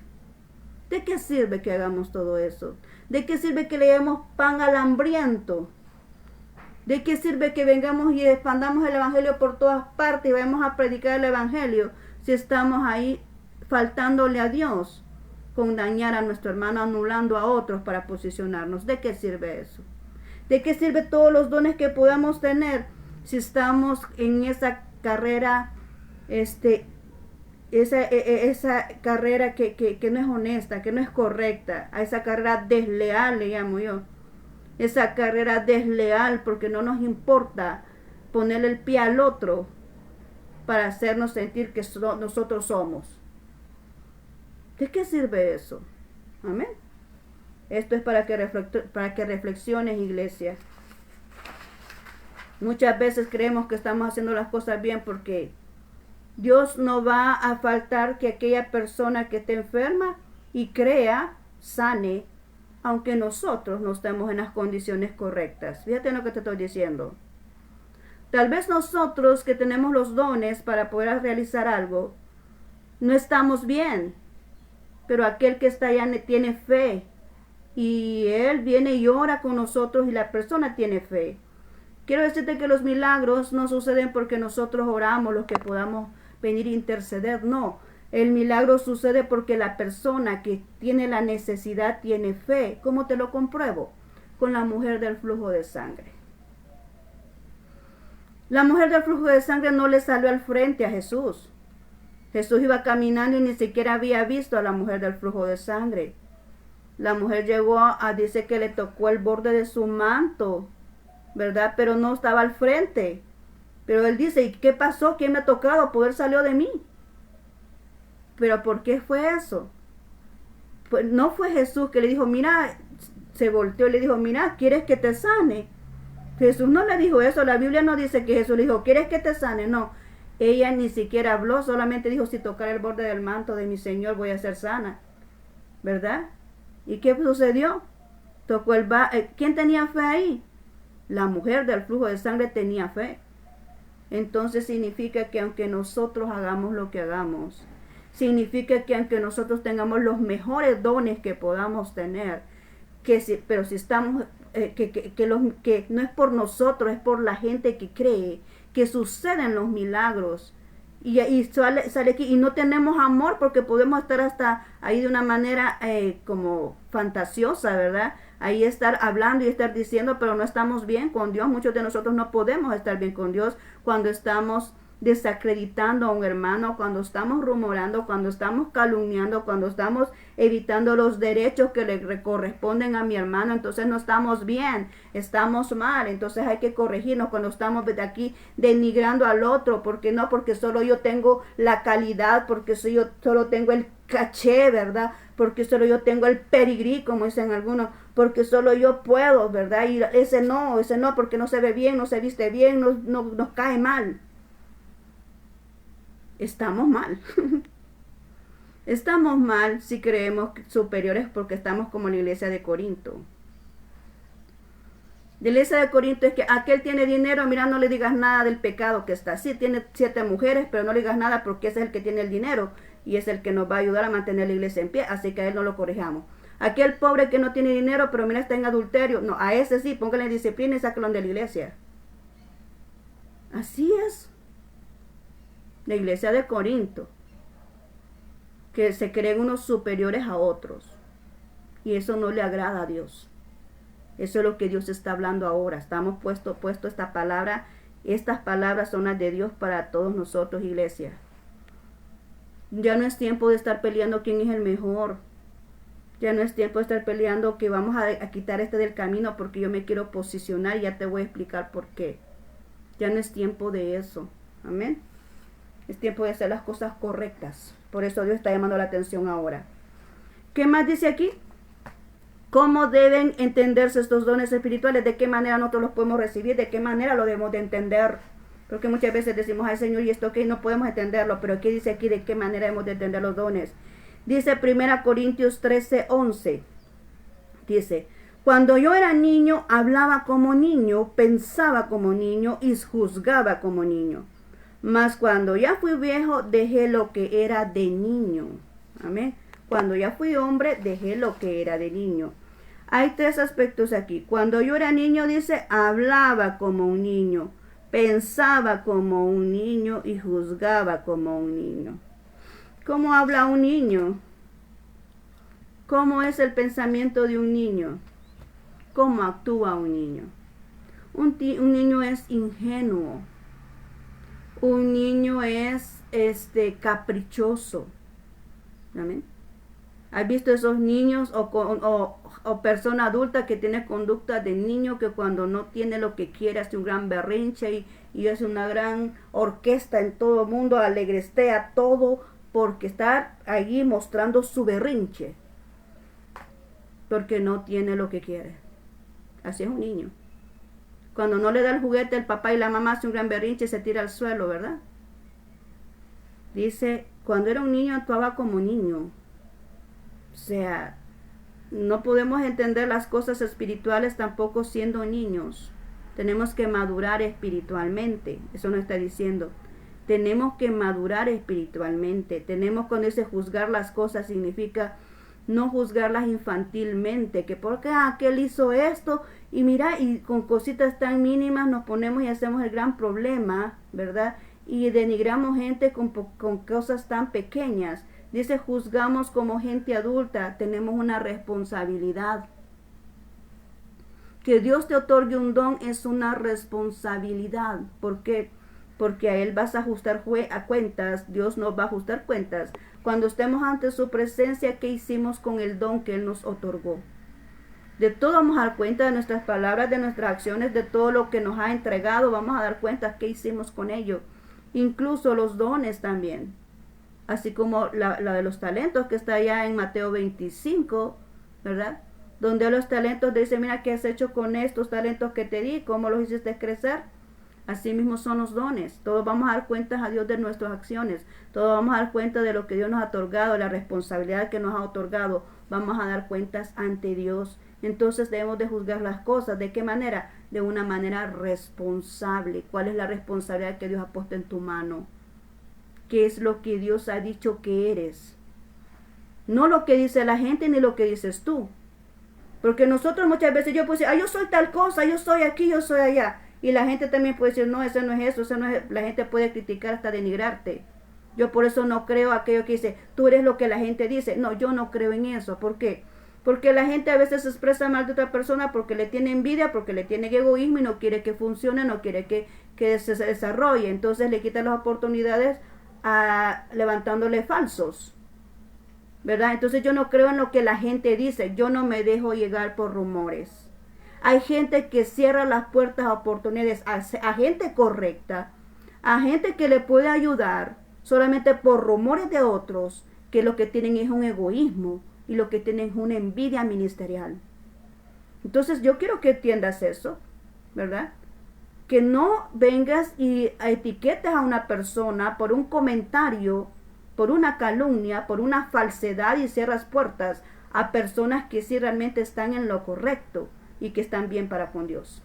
¿De qué sirve que hagamos todo eso? ¿De qué sirve que le demos pan al hambriento? ¿De qué sirve que vengamos y expandamos el evangelio por todas partes y vayamos a predicar el evangelio si estamos ahí faltándole a Dios, con dañar a nuestro hermano, anulando a otros para posicionarnos? ¿De qué sirve eso? ¿De qué sirve todos los dones que podamos tener si estamos en esa carrera, esa carrera que no es honesta, que no es correcta, a esa carrera desleal, le llamo yo? Esa carrera desleal porque no nos importa ponerle el pie al otro para hacernos sentir que nosotros somos. ¿De qué sirve eso? Amén. Esto es para que reflexiones, iglesia. Muchas veces creemos que estamos haciendo las cosas bien porque Dios no va a faltar que aquella persona que esté enferma y crea, sane, aunque nosotros no estemos en las condiciones correctas. Fíjate en lo que te estoy diciendo. Tal vez nosotros que tenemos los dones para poder realizar algo, no estamos bien, pero aquel que está allá tiene fe y él viene y ora con nosotros y la persona tiene fe. Quiero decirte que los milagros no suceden porque nosotros oramos, los que podamos venir a interceder, no. El milagro sucede porque la persona que tiene la necesidad tiene fe. ¿Cómo te lo compruebo? Con la mujer del flujo de sangre. La mujer del flujo de sangre no le salió al frente a Jesús. Jesús iba caminando y ni siquiera había visto a la mujer del flujo de sangre. La mujer llegó dice que le tocó el borde de su manto, ¿verdad? Pero no estaba al frente. Pero él dice, ¿y qué pasó? ¿Quién me ha tocado? Poder salió de mí. ¿Pero por qué fue eso? Pues no fue Jesús que le dijo, mira, se volteó y le dijo, mira, ¿quieres que te sane? Jesús no le dijo eso, la Biblia no dice que Jesús le dijo, ¿quieres que te sane? No, ella ni siquiera habló, solamente dijo, si tocar el borde del manto de mi Señor voy a ser sana. ¿verdad? ¿Y qué sucedió? Tocó ¿quién tenía fe ahí? La mujer del flujo de sangre tenía fe. Entonces significa que aunque nosotros hagamos lo que hagamos, significa que aunque nosotros tengamos los mejores dones que podamos tener, pero si estamos, que no es por nosotros, es por la gente que cree, que suceden los milagros. Y sale aquí, y no tenemos amor porque podemos estar hasta ahí de una manera como fantasiosa, ¿verdad? Ahí estar hablando y estar diciendo, pero no estamos bien con Dios. Muchos de nosotros no podemos estar bien con Dios cuando estamos desacreditando a un hermano, cuando estamos rumorando, cuando estamos calumniando, cuando estamos evitando los derechos que le corresponden a mi hermano. Entonces no estamos bien, estamos mal. Entonces hay que corregirnos cuando estamos de aquí denigrando al otro, porque no, porque solo yo tengo la calidad, porque yo solo tengo el caché, ¿verdad? Porque solo yo tengo el pedigrí, como dicen algunos, porque solo yo puedo, ¿verdad? Y ese no, porque no se ve bien, no se viste bien, nos cae mal. Estamos mal. Estamos mal si creemos superiores porque estamos como la iglesia de Corinto. La iglesia de Corinto es que aquel tiene dinero, mira, no le digas nada del pecado que está. Sí, tiene 7 mujeres, pero no le digas nada porque ese es el que tiene el dinero y es el que nos va a ayudar a mantener la iglesia en pie, así que a él no lo corrijamos. Aquel pobre que no tiene dinero, pero mira, está en adulterio, no, a ese sí, póngale disciplina y sácalo de la iglesia. Así es. La iglesia de Corinto, que se creen unos superiores a otros, y eso no le agrada a Dios. Eso es lo que Dios está hablando ahora. Estamos puesto esta palabra. Estas palabras son las de Dios para todos nosotros, iglesia. Ya no es tiempo de estar peleando quién es el mejor. Ya no es tiempo de estar peleando que vamos a quitar este del camino porque yo me quiero posicionar y ya te voy a explicar por qué. Ya no es tiempo de eso. Amén. Es tiempo de hacer las cosas correctas. Por eso Dios está llamando la atención ahora. ¿Qué más dice aquí? ¿Cómo deben entenderse estos dones espirituales? ¿De qué manera nosotros los podemos recibir? ¿De qué manera lo debemos de entender? Porque muchas veces decimos, ay Señor, y esto que no podemos entenderlo. Pero ¿qué dice aquí? ¿De qué manera debemos de entender los dones? Dice 1 Corintios 13:11. Dice, cuando yo era niño, hablaba como niño, pensaba como niño y juzgaba como niño. Mas cuando ya fui viejo, dejé lo que era de niño. Amén. Cuando ya fui hombre, dejé lo que era de niño. Hay 3 aspectos aquí. Cuando yo era niño, dice, hablaba como un niño, pensaba como un niño y juzgaba como un niño. ¿Cómo habla un niño? ¿Cómo es el pensamiento de un niño? ¿Cómo actúa un niño? Un niño es ingenuo. Un niño es caprichoso. ¿Amén? ¿Has visto esos niños o persona adulta que tiene conducta de niño que cuando no tiene lo que quiere hace un gran berrinche y hace una gran orquesta en todo el mundo, alegrestea todo porque está allí mostrando su berrinche? Porque no tiene lo que quiere. Así es un niño. Cuando no le da el juguete, el papá y la mamá hace un gran berrinche y se tira al suelo, ¿verdad? Dice, cuando era un niño actuaba como niño. O sea, no podemos entender las cosas espirituales tampoco siendo niños. Tenemos que madurar espiritualmente. Eso nos está diciendo. Tenemos que madurar espiritualmente. Cuando dice juzgar las cosas, significa no juzgarlas infantilmente, que porque aquel hizo esto y mira, y con cositas tan mínimas nos ponemos y hacemos el gran problema, ¿verdad? Y denigramos gente con cosas tan pequeñas. Dice, juzgamos como gente adulta, tenemos una responsabilidad. Que Dios te otorgue un don es una responsabilidad. ¿Por qué? Porque a Él vas a ajustar cuentas, Dios nos va a ajustar cuentas. Cuando estemos ante su presencia, ¿qué hicimos con el don que Él nos otorgó? De todo vamos a dar cuenta, de nuestras palabras, de nuestras acciones, de todo lo que nos ha entregado, vamos a dar cuenta qué hicimos con ello. Incluso los dones también. Así como la de los talentos que está allá en Mateo 25, ¿verdad? Donde los talentos dice, mira, ¿qué has hecho con estos talentos que te di? ¿Cómo los hiciste crecer? Así mismo son los dones. Todos vamos a dar cuentas a Dios de nuestras acciones. Todos vamos a dar cuenta de lo que Dios nos ha otorgado, la responsabilidad que nos ha otorgado. Vamos a dar cuentas ante Dios. Entonces debemos de juzgar las cosas. ¿De qué manera? De una manera responsable. ¿Cuál es la responsabilidad que Dios ha puesto en tu mano? ¿Qué es lo que Dios ha dicho que eres? No lo que dice la gente ni lo que dices tú. Porque nosotros muchas veces yo puedo decir, yo soy tal cosa, yo soy aquí, yo soy allá. Y la gente también puede decir, no, eso no es eso, eso no es. La gente puede criticar hasta denigrarte. Yo por eso no creo aquello que dice, tú eres lo que la gente dice. No, yo no creo en eso. ¿Por qué? Porque la gente a veces se expresa mal de otra persona porque le tiene envidia, porque le tiene egoísmo y no quiere que funcione, no quiere que se desarrolle. Entonces le quita las oportunidades levantándole falsos. ¿Verdad? Entonces yo no creo en lo que la gente dice. Yo no me dejo llegar por rumores. Hay gente que cierra las puertas a oportunidades a gente correcta, a gente que le puede ayudar solamente por rumores de otros, que lo que tienen es un egoísmo y lo que tienen es una envidia ministerial. Entonces yo quiero que entiendas eso, ¿verdad? Que no vengas y etiquetes a una persona por un comentario, por una calumnia, por una falsedad y cierras puertas a personas que sí realmente están en lo correcto y que están bien para con Dios.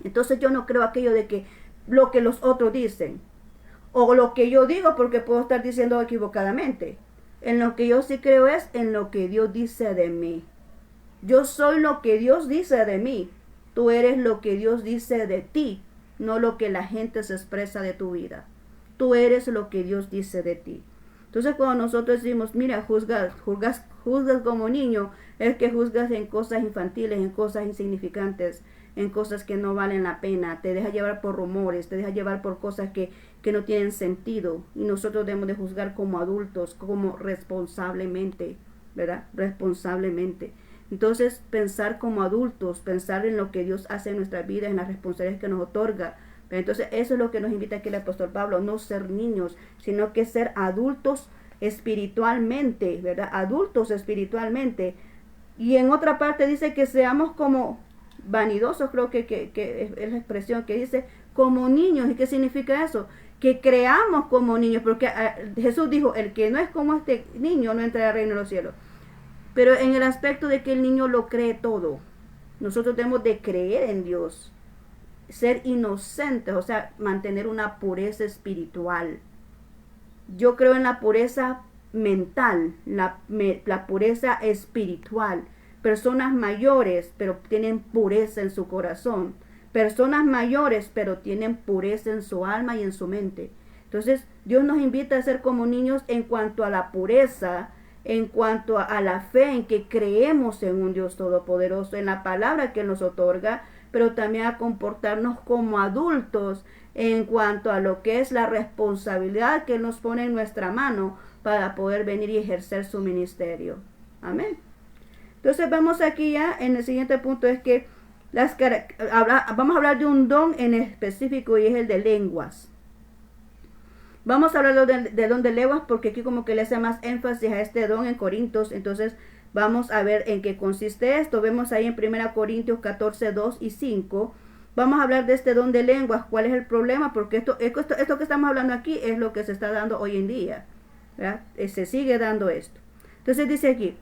Entonces yo no creo aquello de que lo que los otros dicen o lo que yo digo, porque puedo estar diciendo equivocadamente. En lo que yo sí creo es en lo que Dios dice de mí. Yo soy lo que Dios dice de mí. Tú eres lo que Dios dice de ti, no lo que la gente se expresa de tu vida. Tú eres lo que Dios dice de ti. Entonces cuando nosotros decimos, mira, juzgas como niño, es que juzgas en cosas infantiles, en cosas insignificantes, en cosas que no valen la pena, te deja llevar por rumores, te deja llevar por cosas que no tienen sentido. Y nosotros debemos de juzgar como adultos, como responsablemente, ¿verdad? Responsablemente. Entonces pensar como adultos, pensar en lo que Dios hace en nuestras vidas, en las responsabilidades que nos otorga. Entonces eso es lo que nos invita aquí el apóstol Pablo, no ser niños, sino que ser adultos espiritualmente, ¿verdad? Adultos espiritualmente. Y en otra parte dice que seamos como vanidosos, creo que es la expresión que dice, como niños. ¿Y qué significa eso? Que creamos como niños, porque Jesús dijo, el que no es como este niño no entra al reino de los cielos. Pero en el aspecto de que el niño lo cree todo, nosotros debemos de creer en Dios, ser inocentes, o sea, mantener una pureza espiritual. Yo creo en la pureza mental, la pureza espiritual. Personas mayores, pero tienen pureza en su corazón. Personas mayores, pero tienen pureza en su alma y en su mente. Entonces, Dios nos invita a ser como niños en cuanto a la pureza, en cuanto a la fe en que creemos en un Dios todopoderoso, en la palabra que Él nos otorga, pero también a comportarnos como adultos en cuanto a lo que es la responsabilidad que Él nos pone en nuestra mano para poder venir y ejercer su ministerio. Amén. Entonces vamos aquí ya en el siguiente punto, es que vamos a hablar de un don en específico y es el de lenguas. Vamos a hablar de don de lenguas porque aquí como que le hace más énfasis a este don en Corintios. Entonces vamos a ver en qué consiste esto. Vemos ahí en 1 Corintios 14, 2 y 5. Vamos a hablar de este don de lenguas. ¿Cuál es el problema? Porque esto que estamos hablando aquí es lo que se está dando hoy en día, ¿verdad? Se sigue dando esto. Entonces dice aquí,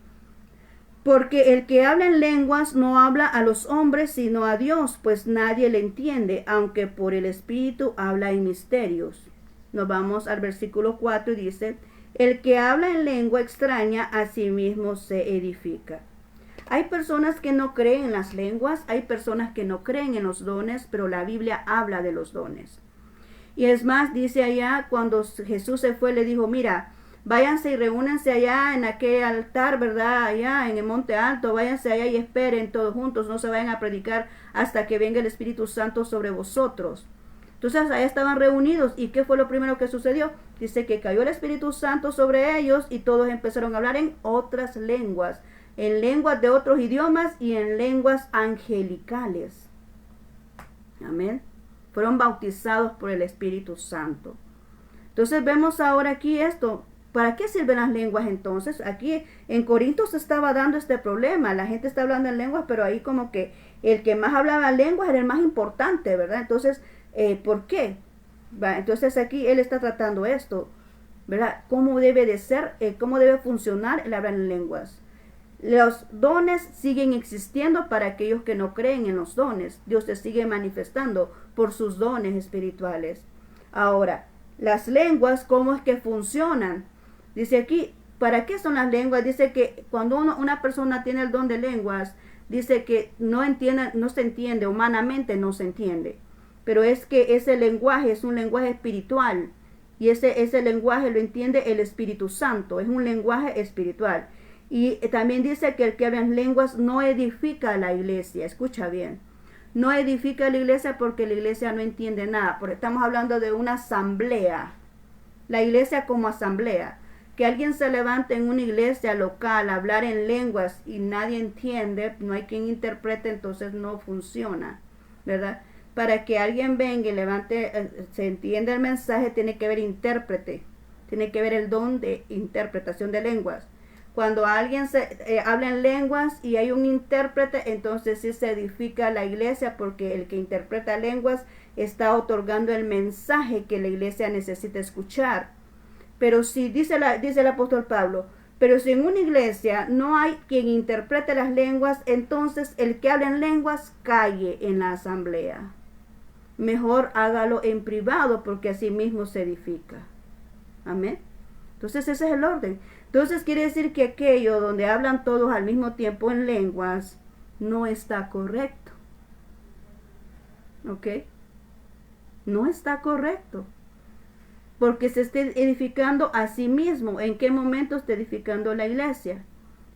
porque el que habla en lenguas no habla a los hombres sino a Dios, pues nadie le entiende, aunque por el Espíritu habla en misterios. Nos vamos al versículo 4 y dice, el que habla en lengua extraña a sí mismo se edifica. Hay personas que no creen en las lenguas, hay personas que no creen en los dones, pero la Biblia habla de los dones. Y es más, dice allá, cuando Jesús se fue, le dijo, mira, váyanse y reúnanse allá en aquel altar, ¿verdad? Allá en el monte alto, váyanse allá y esperen todos juntos, no se vayan a predicar hasta que venga el Espíritu Santo sobre vosotros. Entonces allá estaban reunidos y ¿qué fue lo primero que sucedió? Dice que cayó el Espíritu Santo sobre ellos y todos empezaron a hablar en otras lenguas, en lenguas de otros idiomas y en lenguas angelicales. Amén. Fueron bautizados por el Espíritu Santo. Entonces vemos ahora aquí esto. ¿Para qué sirven las lenguas entonces? Aquí en Corinto se estaba dando este problema. La gente está hablando en lenguas, pero ahí como que el que más hablaba lenguas era el más importante, ¿verdad? Entonces ¿Por qué? ¿Va? Entonces aquí él está tratando esto, ¿verdad? ¿Cómo debe de ser, cómo debe funcionar el hablar en lenguas? Los dones siguen existiendo para aquellos que no creen en los dones. Dios se sigue manifestando por sus dones espirituales. Ahora, las lenguas, ¿cómo es que funcionan? Dice aquí, ¿para qué son las lenguas? Dice que cuando una persona tiene el don de lenguas, dice que no se entiende, humanamente no se entiende. Pero es que ese lenguaje es un lenguaje espiritual. Y ese lenguaje lo entiende el Espíritu Santo. Es un lenguaje espiritual. Y también dice que el que habla en lenguas no edifica a la iglesia. Escucha bien. No edifica a la iglesia porque la iglesia no entiende nada. Porque estamos hablando de una asamblea. La iglesia como asamblea. Que alguien se levante en una iglesia local a hablar en lenguas y nadie entiende, no hay quien interprete, entonces no funciona, ¿verdad? Para que alguien venga y levante, se entienda el mensaje, tiene que haber intérprete. Tiene que haber el don de interpretación de lenguas. Cuando alguien habla en lenguas y hay un intérprete, entonces sí se edifica la iglesia porque el que interpreta lenguas está otorgando el mensaje que la iglesia necesita escuchar. Pero si, dice el apóstol Pablo, pero si en una iglesia no hay quien interprete las lenguas, entonces el que habla en lenguas calle en la asamblea. Mejor hágalo en privado porque así mismo se edifica. Amén. Entonces ese es el orden. Entonces quiere decir que aquello donde hablan todos al mismo tiempo en lenguas no está correcto. ¿Ok? No está correcto. Porque se está edificando a sí mismo. ¿En qué momento está edificando la iglesia?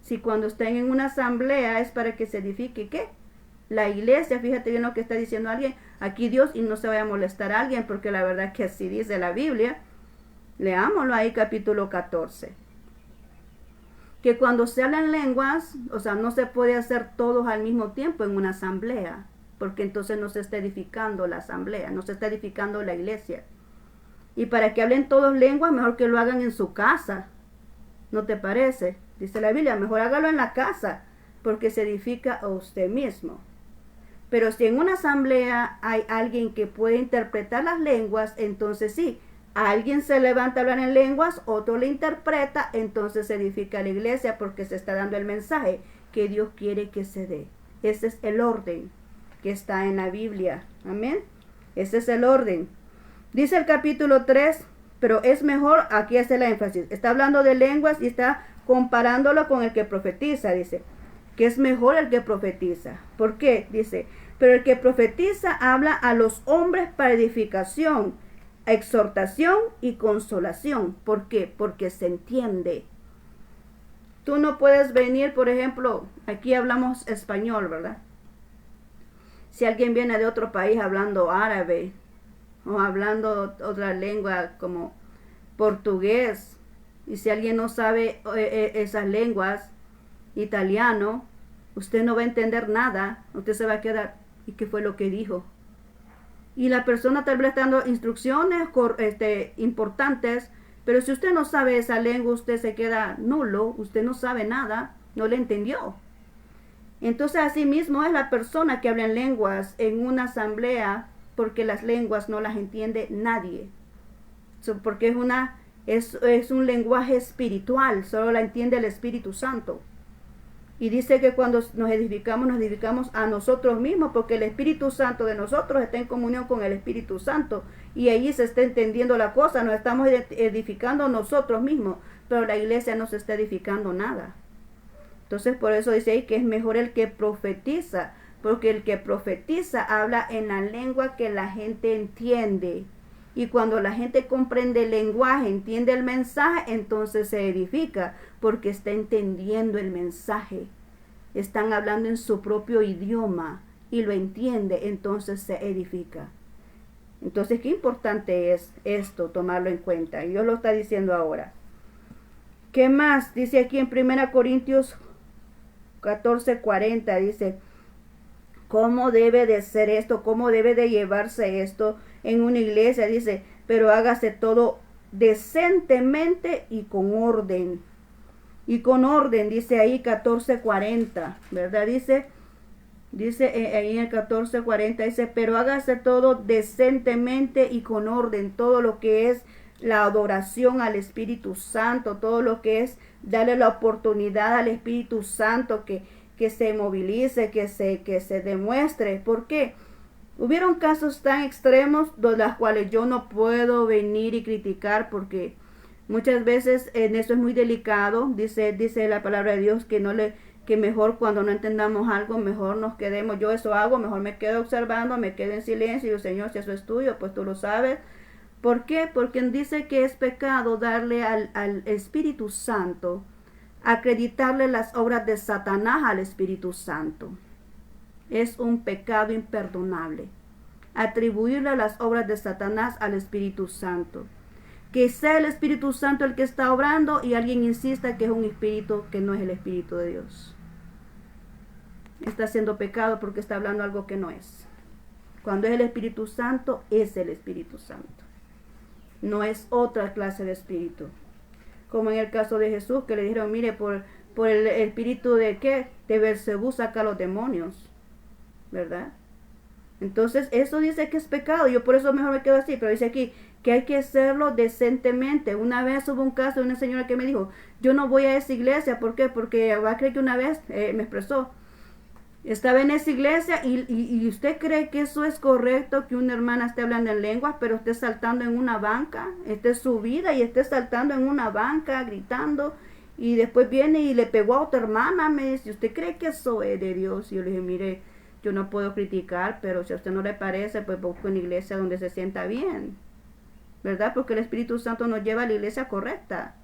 Si cuando están en una asamblea es para que se edifique, ¿qué? La iglesia. Fíjate bien lo que está diciendo alguien. Aquí Dios, y no se vaya a molestar a alguien, porque la verdad que así dice la Biblia. Leámoslo ahí, capítulo 14. Que cuando se hablan lenguas, o sea, no se puede hacer todos al mismo tiempo en una asamblea, porque entonces no se está edificando la asamblea, no se está edificando la iglesia. Y para que hablen todos lenguas, mejor que lo hagan en su casa. ¿No te parece? Dice la Biblia, mejor hágalo en la casa, porque se edifica a usted mismo. Pero si en una asamblea hay alguien que puede interpretar las lenguas, entonces sí, alguien se levanta a hablar en lenguas, otro le interpreta, entonces se edifica la iglesia porque se está dando el mensaje que Dios quiere que se dé. Ese es el orden que está en la Biblia. Amén. Ese es el orden. Dice el capítulo 3, pero es mejor, aquí hace la énfasis, está hablando de lenguas y está comparándolo con el que profetiza, dice, que es mejor el que profetiza. ¿Por qué? Dice, pero el que profetiza habla a los hombres para edificación, exhortación y consolación. ¿Por qué? Porque se entiende. Tú no puedes venir, por ejemplo, aquí hablamos español, ¿verdad? Si alguien viene de otro país hablando árabe o hablando otra lengua como portugués, y si alguien no sabe esas lenguas, italiano, usted no va a entender nada, usted se va a quedar, ¿y qué fue lo que dijo? Y la persona tal vez está dando instrucciones importantes, pero si usted no sabe esa lengua, usted se queda nulo, usted no sabe nada, no le entendió. Entonces así mismo es la persona que habla en lenguas en una asamblea, porque las lenguas no las entiende nadie. Porque es un lenguaje espiritual, solo la entiende el Espíritu Santo. Y dice que cuando nos edificamos a nosotros mismos, porque el Espíritu Santo de nosotros está en comunión con el Espíritu Santo, y ahí se está entendiendo la cosa, nos estamos edificando nosotros mismos, pero la iglesia no se está edificando nada. Entonces por eso dice ahí que es mejor el que profetiza, porque el que profetiza habla en la lengua que la gente entiende. Y cuando la gente comprende el lenguaje, entiende el mensaje, entonces se edifica, porque está entendiendo el mensaje. Están hablando en su propio idioma y lo entiende, entonces se edifica. Entonces, qué importante es esto, tomarlo en cuenta. Y Dios lo está diciendo ahora. ¿Qué más? Dice aquí en 1 Corintios 14:40, dice, ¿cómo debe de ser esto? ¿Cómo debe de llevarse esto en una iglesia? Dice, pero hágase todo decentemente y con orden. Y con orden, dice ahí 14:40, ¿verdad? Dice, Dice ahí en el 14:40, dice, pero hágase todo decentemente y con orden, todo lo que es la adoración al Espíritu Santo, todo lo que es darle la oportunidad al Espíritu Santo que se movilice, que se demuestre. ¿Por qué? Hubieron casos tan extremos de los cuales yo no puedo venir y criticar porque muchas veces en eso es muy delicado. Dice la palabra de Dios que mejor cuando no entendamos algo, mejor nos quedemos. Yo eso hago, mejor me quedo observando, me quedo en silencio y digo, Señor, si eso es tuyo, pues tú lo sabes. ¿Por qué? Porque dice que es pecado darle al Espíritu Santo, acreditarle las obras de Satanás al Espíritu Santo. Es un pecado imperdonable. Atribuirle las obras de Satanás al Espíritu Santo. Que sea el Espíritu Santo el que está obrando y alguien insista que es un espíritu que no es el Espíritu de Dios. Está haciendo pecado porque está hablando algo que no es. Cuando es el Espíritu Santo, es el Espíritu Santo. No es otra clase de espíritu. Como en el caso de Jesús, que le dijeron, mire, por el espíritu de ¿qué? De Beelzebú saca a los demonios. ¿Verdad? Entonces, eso dice que es pecado. Yo por eso mejor me quedo así. Pero dice aquí que hay que hacerlo decentemente. Una vez hubo un caso de una señora que me dijo, yo no voy a esa iglesia. ¿Por qué? Porque va a creer que una vez me expresó, estaba en esa iglesia y usted cree que eso es correcto, que una hermana esté hablando en lenguas, pero esté saltando en una banca, esté subida y esté saltando en una banca, gritando, y después viene y le pegó a otra hermana. Me dice, ¿usted cree que eso es de Dios? Y yo le dije, mire, yo no puedo criticar, pero si a usted no le parece, pues busque una iglesia donde se sienta bien, ¿verdad? Porque el Espíritu Santo nos lleva a la iglesia correcta.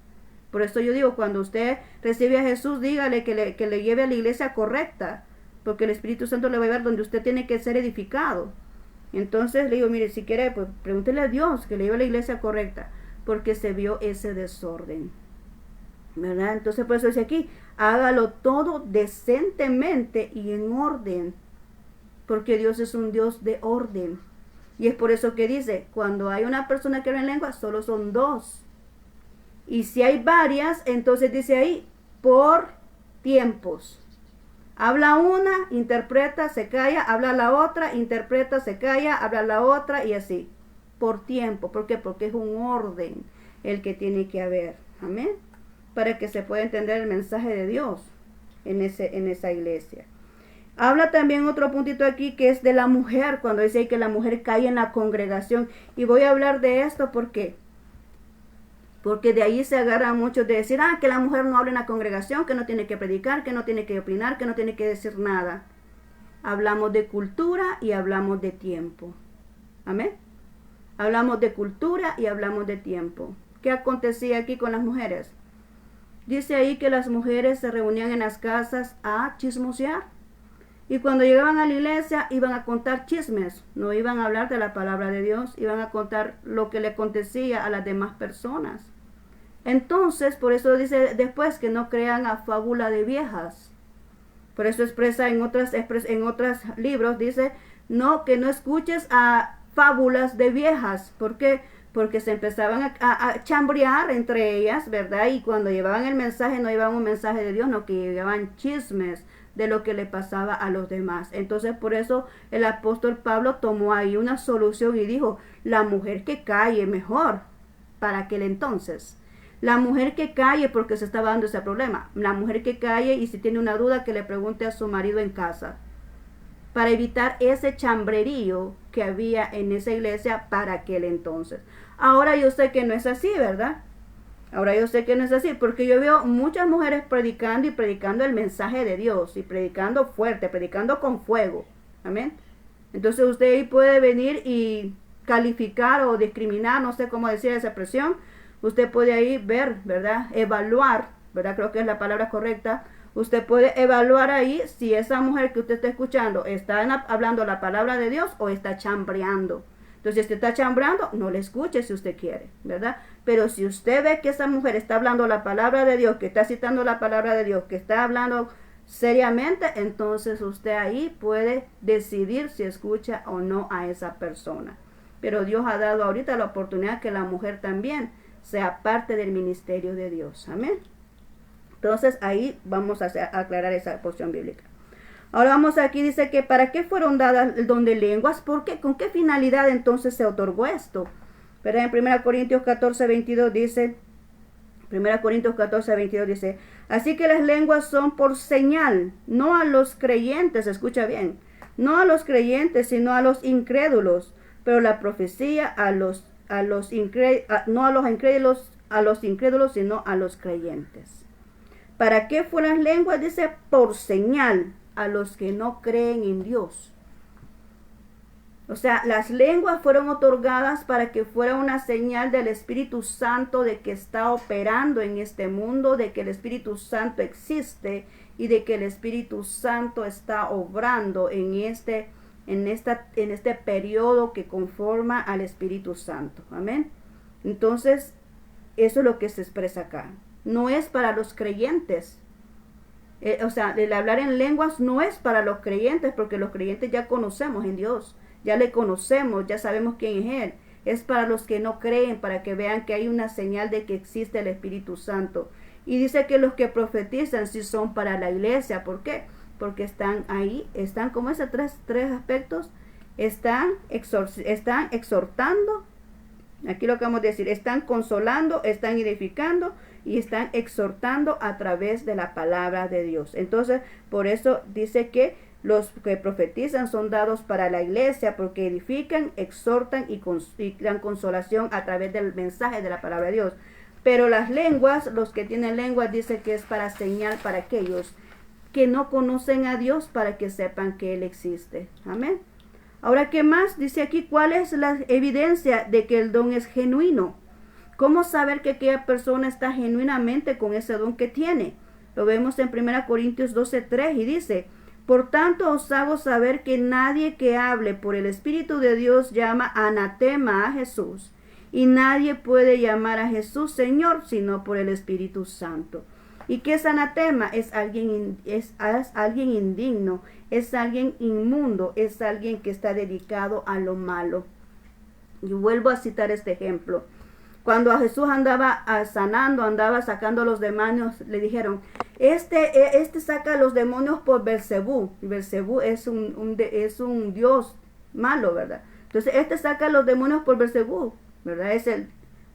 Por eso yo digo, cuando usted recibe a Jesús, dígale que le lleve a la iglesia correcta, porque el Espíritu Santo le va a llevar donde usted tiene que ser edificado. Entonces le digo, mire, si quiere, pues pregúntele a Dios que le lleve a la iglesia correcta, porque se vio ese desorden, ¿verdad? Entonces por eso dice aquí, hágalo todo decentemente y en orden, porque Dios es un Dios de orden. Y es por eso que dice, cuando hay una persona que habla en lengua, solo son dos. Y si hay varias, entonces dice ahí, por tiempos. Habla una, interpreta, se calla, habla la otra, interpreta, se calla, habla la otra y así. Por tiempo. ¿Por qué? Porque es un orden el que tiene que haber. Amén. Para que se pueda entender el mensaje de Dios en esa iglesia. Habla también otro puntito aquí que es de la mujer, cuando dice que la mujer cae en la congregación. Y voy a hablar de esto porque de ahí se agarra mucho de decir, que la mujer no habla en la congregación, que no tiene que predicar, que no tiene que opinar, que no tiene que decir nada. Hablamos de cultura y hablamos de tiempo. Amén. Hablamos de cultura y hablamos de tiempo. ¿Qué acontecía aquí con las mujeres? Dice ahí que las mujeres se reunían en las casas a chismosear. Y cuando llegaban a la iglesia iban a contar chismes, no iban a hablar de la palabra de Dios, iban a contar lo que le acontecía a las demás personas. Entonces, por eso dice después que no crean a fábula de viejas. Por eso expresa en otros libros, dice, que no escuches a fábulas de viejas. ¿Por qué? Porque se empezaban a chambrear entre ellas, ¿verdad? Y cuando llevaban el mensaje, no llevaban un mensaje de Dios, no, que llevaban chismes de lo que le pasaba a los demás. Entonces por eso el apóstol Pablo tomó ahí una solución y dijo, la mujer que calle mejor para aquel entonces. La mujer que calle porque se estaba dando ese problema. La mujer que calle y si tiene una duda que le pregunte a su marido en casa. Para evitar ese chambrerío que había en esa iglesia para aquel entonces. Ahora yo sé que no es así, ¿verdad? Ahora yo sé que no es así, porque yo veo muchas mujeres predicando y predicando el mensaje de Dios, y predicando fuerte, predicando con fuego. Amén. Entonces usted ahí puede venir y calificar o discriminar, no sé cómo decir esa expresión. Usted puede ahí ver, ¿verdad? Evaluar, ¿verdad? Creo que es la palabra correcta. Usted puede evaluar ahí si esa mujer que usted está escuchando está hablando la palabra de Dios o está chambreando. Entonces, si usted está chambreando, no le escuche si usted quiere, ¿verdad? Pero si usted ve que esa mujer está hablando la palabra de Dios, que está citando la palabra de Dios, que está hablando seriamente, entonces usted ahí puede decidir si escucha o no a esa persona. Pero Dios ha dado ahorita la oportunidad que la mujer también sea parte del ministerio de Dios. Amén. Entonces ahí vamos a aclarar esa porción bíblica. Ahora vamos aquí, dice que ¿para qué fueron dadas el don de lenguas? ¿Por qué? ¿Con qué finalidad entonces se otorgó esto? Pero en 1 Corintios 14, 22 dice, 1 Corintios 14, 22 dice, así que las lenguas son por señal, no a los creyentes, escucha bien, no a los creyentes, sino a los incrédulos, pero la profecía no a los incrédulos, sino a los creyentes. ¿Para qué fueron las lenguas? Dice, por señal a los que no creen en Dios. O sea, las lenguas fueron otorgadas para que fuera una señal del Espíritu Santo de que está operando en este mundo, de que el Espíritu Santo existe y de que el Espíritu Santo está obrando en este periodo que conforma al Espíritu Santo. Amén. Entonces, eso es lo que se expresa acá. No es para los creyentes. O sea, el hablar en lenguas no es para los creyentes, porque los creyentes ya conocemos en Dios. Ya le conocemos, ya sabemos quién es Él. Es para los que no creen, para que vean que hay una señal de que existe el Espíritu Santo. Y dice que los que profetizan sí son para la iglesia. ¿Por qué? Porque están ahí, están como esos tres aspectos. Están exhortando, aquí lo que vamos a decir, están consolando, están edificando y están exhortando a través de la palabra de Dios. Entonces, por eso dice que los que profetizan son dados para la iglesia, porque edifican, exhortan y dan consolación a través del mensaje de la palabra de Dios. Pero las lenguas, los que tienen lenguas, dice que es para señal para aquellos que no conocen a Dios, para que sepan que Él existe. Amén. Ahora, ¿qué más? Dice aquí, ¿cuál es la evidencia de que el don es genuino? ¿Cómo saber que aquella persona está genuinamente con ese don que tiene? Lo vemos en 1 Corintios 12:3 y dice, por tanto os hago saber que nadie que hable por el Espíritu de Dios llama anatema a Jesús, y nadie puede llamar a Jesús Señor sino por el Espíritu Santo. ¿Y qué es anatema? Es alguien indigno, es alguien inmundo, es alguien que está dedicado a lo malo. Y vuelvo a citar este ejemplo. Cuando a Jesús andaba sanando, andaba sacando a los demonios, le dijeron, este saca a los demonios por Belcebú. Belcebú es un dios malo, ¿verdad? Entonces, este saca a los demonios por Belcebú, ¿verdad?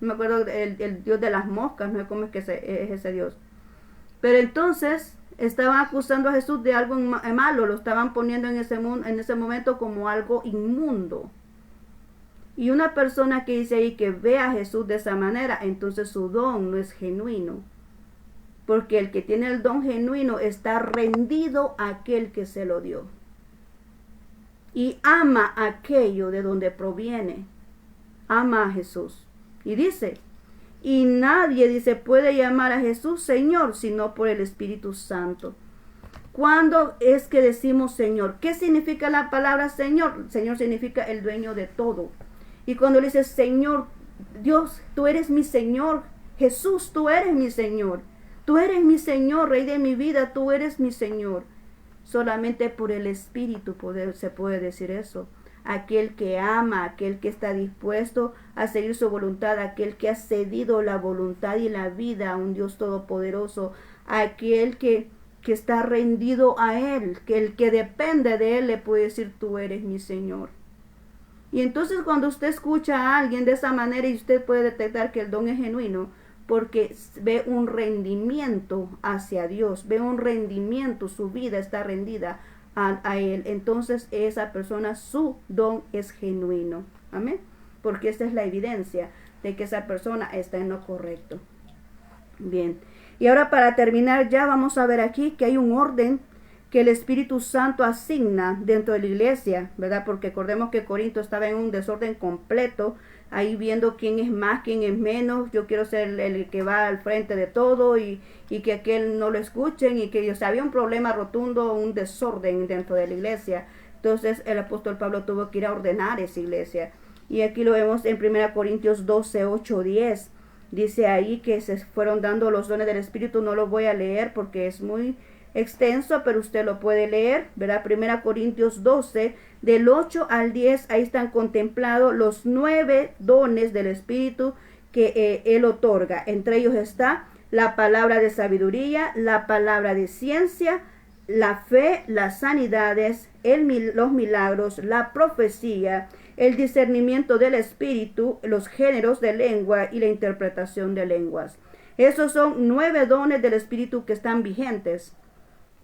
No me acuerdo, el dios de las moscas, no sé cómo es que es ese dios. Pero entonces, estaban acusando a Jesús de algo malo, lo estaban poniendo en ese momento como algo inmundo. Y una persona que dice ahí que ve a Jesús de esa manera, entonces su don no es genuino. Porque el que tiene el don genuino está rendido a aquel que se lo dio. Y ama aquello de donde proviene. Ama a Jesús. Y dice, y nadie, dice, puede llamar a Jesús Señor, sino por el Espíritu Santo. ¿Cuándo es que decimos Señor? ¿Qué significa la palabra Señor? Señor significa el dueño de todo. Y cuando le dices, Señor, Dios, tú eres mi Señor. Jesús, tú eres mi Señor. Tú eres mi Señor, Rey de mi vida, tú eres mi Señor. Solamente por el Espíritu se puede decir eso. Aquel que ama, aquel que está dispuesto a seguir su voluntad, aquel que ha cedido la voluntad y la vida a un Dios todopoderoso, aquel que está rendido a Él, que el que depende de Él le puede decir, tú eres mi Señor. Y entonces cuando usted escucha a alguien de esa manera, y usted puede detectar que el don es genuino, porque ve un rendimiento hacia Dios, ve un rendimiento, su vida está rendida a Él. Entonces esa persona, su don es genuino. Amén. Porque esa es la evidencia de que esa persona está en lo correcto. Bien. Y ahora para terminar ya vamos a ver aquí que hay un orden que el Espíritu Santo asigna dentro de la iglesia, ¿verdad? Porque recordemos que Corinto estaba en un desorden completo, ahí viendo quién es más, quién es menos, yo quiero ser el que va al frente de todo y que aquel no lo escuchen y que había un problema rotundo, un desorden dentro de la iglesia. Entonces el apóstol Pablo tuvo que ir a ordenar esa iglesia. Y aquí lo vemos en 1 Corintios 12, 8, 10. Dice ahí que se fueron dando los dones del Espíritu, no lo voy a leer porque es muy extenso, pero usted lo puede leer, ¿verdad? 1 Corintios 12, del 8 al 10, ahí están contemplados los 9 dones del Espíritu que Él otorga. Entre ellos está la palabra de sabiduría, la palabra de ciencia, la fe, las sanidades, los milagros, la profecía, el discernimiento del espíritu, los géneros de lengua y la interpretación de lenguas. Esos son 9 dones del espíritu que están vigentes.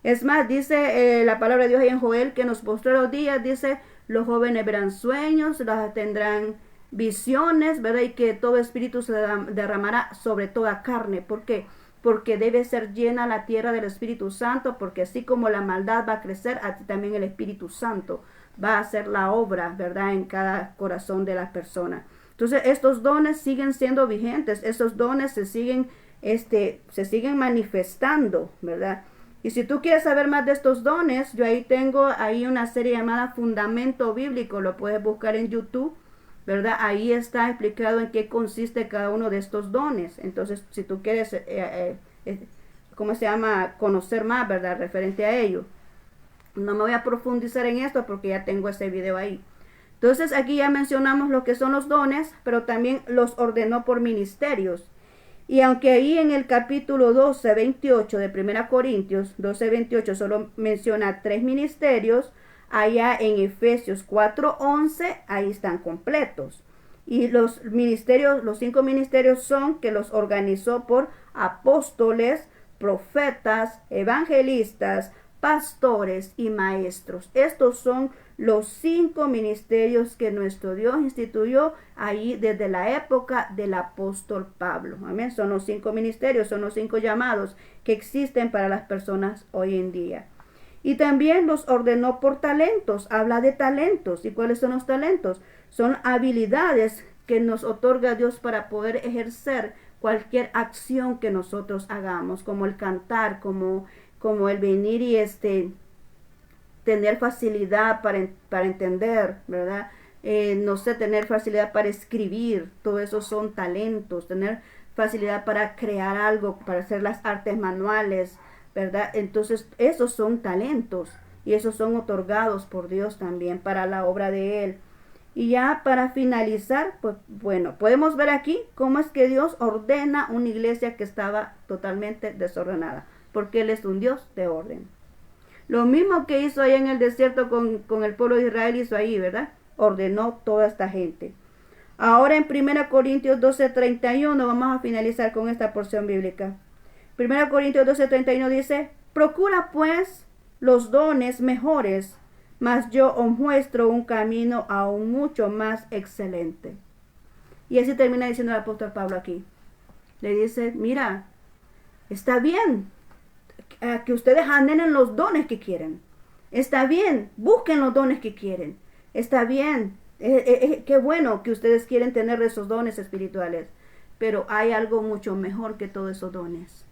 Es más, dice la palabra de Dios ahí en Joel que en los postreros días, dice, los jóvenes verán sueños, tendrán visiones, ¿verdad? Y que todo espíritu se derramará sobre toda carne. ¿Por qué? Porque debe ser llena la tierra del Espíritu Santo, porque así como la maldad va a crecer, así también el Espíritu Santo va a hacer la obra, ¿verdad? En cada corazón de las personas. Entonces, estos dones siguen siendo vigentes, esos dones se siguen manifestando, ¿verdad? Y si tú quieres saber más de estos dones, yo ahí tengo una serie llamada Fundamento Bíblico, lo puedes buscar en YouTube, ¿verdad? Ahí está explicado en qué consiste cada uno de estos dones. Entonces, si tú quieres, ¿cómo se llama? Conocer más, ¿verdad? Referente a ello. No me voy a profundizar en esto porque ya tengo ese video ahí. Entonces, aquí ya mencionamos lo que son los dones, pero también los ordenó por ministerios. Y aunque ahí en el capítulo 12, 28 de 1 Corintios, 12, 28, solo menciona 3 ministerios, allá en Efesios 4, 11, ahí están completos. Y los ministerios, los 5 ministerios son que los organizó por apóstoles, profetas, evangelistas, pastores y maestros. Estos son los 5 ministerios que nuestro Dios instituyó ahí desde la época del apóstol Pablo. Amén. Son los 5 ministerios, son los 5 llamados que existen para las personas hoy en día. Y también los ordenó por talentos. Habla de talentos. ¿Y cuáles son los talentos? Son habilidades que nos otorga Dios para poder ejercer cualquier acción que nosotros hagamos, como el cantar, como el venir y tener facilidad para entender, ¿verdad? No sé, tener facilidad para escribir, todo eso son talentos, tener facilidad para crear algo, para hacer las artes manuales, ¿verdad? Entonces, esos son talentos y esos son otorgados por Dios también para la obra de Él. Y ya para finalizar, pues bueno, podemos ver aquí cómo es que Dios ordena una iglesia que estaba totalmente desordenada, porque Él es un Dios de orden. Lo mismo que hizo allá en el desierto con el pueblo de Israel, hizo ahí, ¿verdad? Ordenó toda esta gente. Ahora en 1 Corintios 12:31 vamos a finalizar con esta porción bíblica. 1 Corintios 12:31 dice, procura pues los dones mejores, mas yo os muestro un camino aún mucho más excelente. Y así termina diciendo el apóstol Pablo aquí. Le dice, mira, está bien que ustedes anden en los dones que quieren. Está bien, busquen los dones que quieren. Está bien, qué bueno que ustedes quieren tener esos dones espirituales. Pero hay algo mucho mejor que todos esos dones.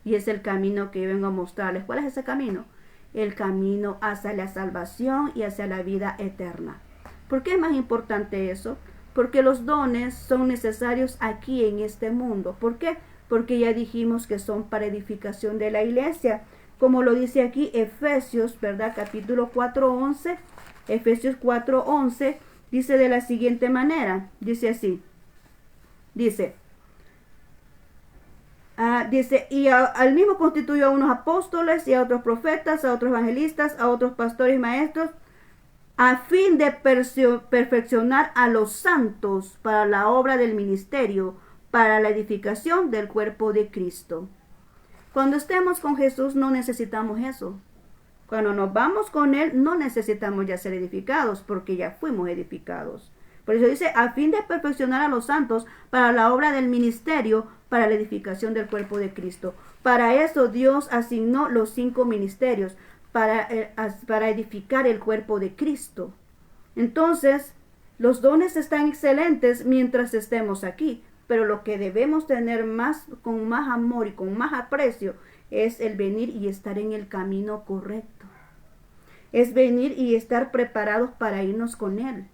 Y es el camino que yo vengo a mostrarles. ¿Cuál es ese camino? El camino hacia la salvación y hacia la vida eterna. ¿Por qué es más importante eso? Porque los dones son necesarios aquí en este mundo. ¿Por qué? Porque ya dijimos que son para edificación de la iglesia. Como lo dice aquí Efesios, ¿verdad? Capítulo 4:11. Efesios 4:11 dice de la siguiente manera. Dice así. Dice, y al mismo constituyó a unos apóstoles y a otros profetas, a otros evangelistas, a otros pastores y maestros, a fin de perfeccionar a los santos para la obra del ministerio, para la edificación del cuerpo de Cristo. Cuando estemos con Jesús no necesitamos eso. Cuando nos vamos con Él no necesitamos ya ser edificados porque ya fuimos edificados. Por eso dice, a fin de perfeccionar a los santos para la obra del ministerio, para la edificación del cuerpo de Cristo. Para eso Dios asignó los 5 ministerios, para edificar el cuerpo de Cristo. Entonces, los dones están excelentes mientras estemos aquí, pero lo que debemos tener con más amor y con más aprecio es el venir y estar en el camino correcto. Es venir y estar preparados para irnos con Él.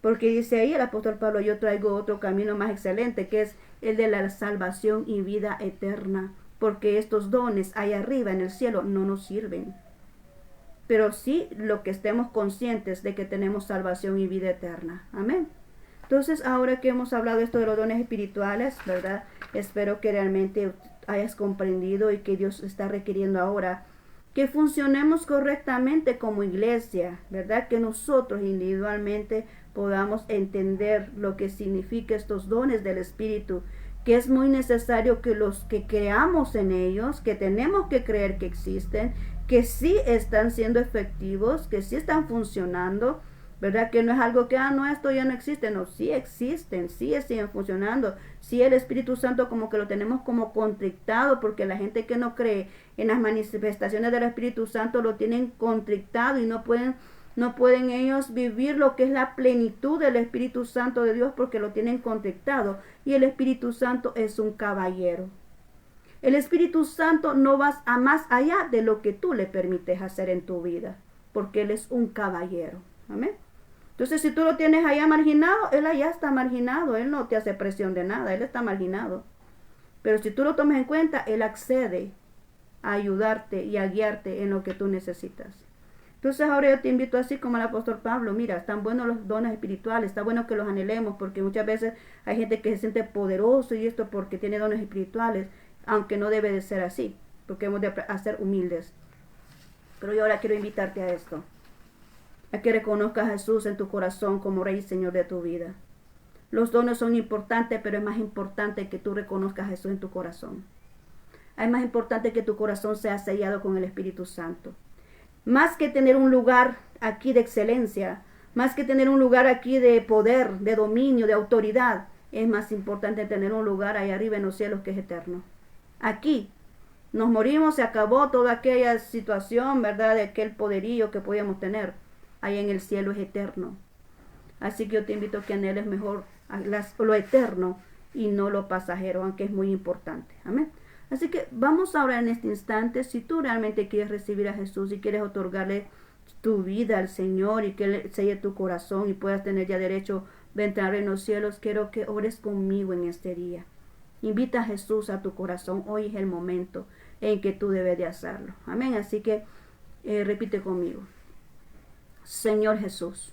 Porque dice ahí el apóstol Pablo, yo traigo otro camino más excelente, que es el de la salvación y vida eterna. Porque estos dones allá arriba en el cielo no nos sirven. Pero sí lo que estemos conscientes de que tenemos salvación y vida eterna. Amén. Entonces, ahora que hemos hablado esto de los dones espirituales, ¿verdad? Espero que realmente hayas comprendido y que Dios está requiriendo ahora que funcionemos correctamente como iglesia, ¿verdad? Que nosotros individualmente podamos entender lo que significa estos dones del Espíritu, que es muy necesario que los que creamos en ellos, que tenemos que creer que existen, que sí están siendo efectivos, que sí están funcionando, ¿verdad? Que no es algo que, no, esto ya no existe, no, sí existen, sí siguen funcionando, sí el Espíritu Santo como que lo tenemos como contrictado, porque la gente que no cree en las manifestaciones del Espíritu Santo lo tienen contrictado y no pueden ellos vivir lo que es la plenitud del Espíritu Santo de Dios porque lo tienen contrictado. Y el Espíritu Santo es un caballero. El Espíritu Santo no va a más allá de lo que tú le permites hacer en tu vida, porque Él es un caballero. Amén. Entonces, si tú lo tienes allá marginado, Él allá está marginado. Él no te hace presión de nada, Él está marginado. Pero si tú lo tomas en cuenta, Él accede a ayudarte y a guiarte en lo que tú necesitas. Entonces ahora yo te invito así como el apóstol Pablo, mira, están buenos los dones espirituales, está bueno que los anhelemos, porque muchas veces hay gente que se siente poderoso y esto porque tiene dones espirituales, aunque no debe de ser así, porque hemos de ser humildes. Pero yo ahora quiero invitarte a esto, a que reconozcas a Jesús en tu corazón como Rey y Señor de tu vida. Los dones son importantes, pero es más importante que tú reconozcas a Jesús en tu corazón. Es más importante que tu corazón sea sellado con el Espíritu Santo. Más que tener un lugar aquí de excelencia, más que tener un lugar aquí de poder, de dominio, de autoridad, es más importante tener un lugar allá arriba en los cielos que es eterno. Aquí nos morimos, se acabó toda aquella situación, ¿verdad? De aquel poderío que podíamos tener. Ahí en el cielo es eterno. Así que yo te invito a que anheles mejor lo eterno y no lo pasajero, aunque es muy importante. Amén. Así que vamos ahora en este instante, si tú realmente quieres recibir a Jesús y quieres otorgarle tu vida al Señor y que Él selle tu corazón y puedas tener ya derecho de entrar en los cielos, quiero que ores conmigo en este día. Invita a Jesús a tu corazón, hoy es el momento en que tú debes de hacerlo. Amén, así que repite conmigo. Señor Jesús,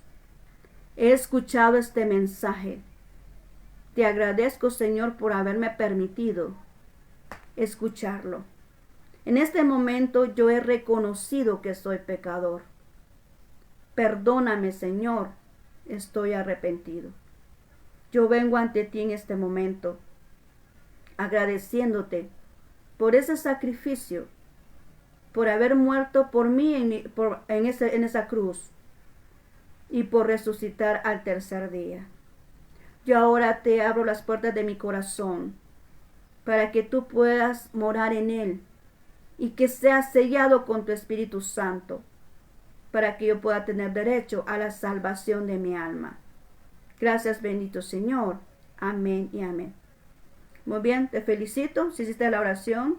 he escuchado este mensaje. Te agradezco, Señor, por haberme permitido escucharlo. En este momento yo he reconocido que soy pecador. Perdóname, Señor, estoy arrepentido. Yo vengo ante ti en este momento, agradeciéndote por ese sacrificio, por haber muerto por mí en esa cruz y por resucitar al tercer día. Yo ahora te abro las puertas de mi corazón para que tú puedas morar en él y que sea sellado con tu Espíritu Santo, para que yo pueda tener derecho a la salvación de mi alma. Gracias, bendito Señor. Amén y amén. Muy bien, te felicito. Si hiciste la oración,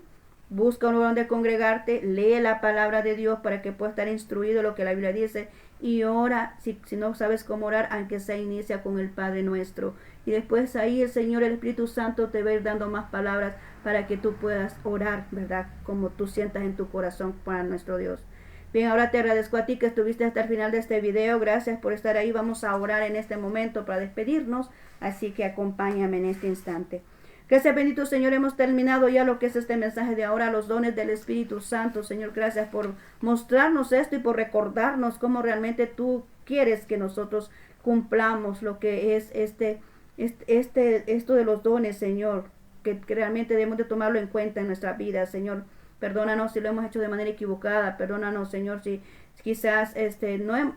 busca un lugar donde congregarte, lee la palabra de Dios para que puedas estar instruido en lo que la Biblia dice y ora, si no sabes cómo orar, aunque se inicia con el Padre Nuestro. Y después ahí el Señor, el Espíritu Santo te va a ir dando más palabras para que tú puedas orar, ¿verdad? Como tú sientas en tu corazón para nuestro Dios. Bien, ahora te agradezco a ti que estuviste hasta el final de este video. Gracias por estar ahí. Vamos a orar en este momento para despedirnos. Así que acompáñame en este instante. Gracias, bendito Señor. Hemos terminado ya lo que es este mensaje de ahora, los dones del Espíritu Santo. Señor, gracias por mostrarnos esto y por recordarnos cómo realmente tú quieres que nosotros cumplamos lo que es esto de los dones, Señor, que realmente debemos de tomarlo en cuenta en nuestra vida, Señor. Perdónanos si lo hemos hecho de manera equivocada. Perdónanos, Señor, si quizás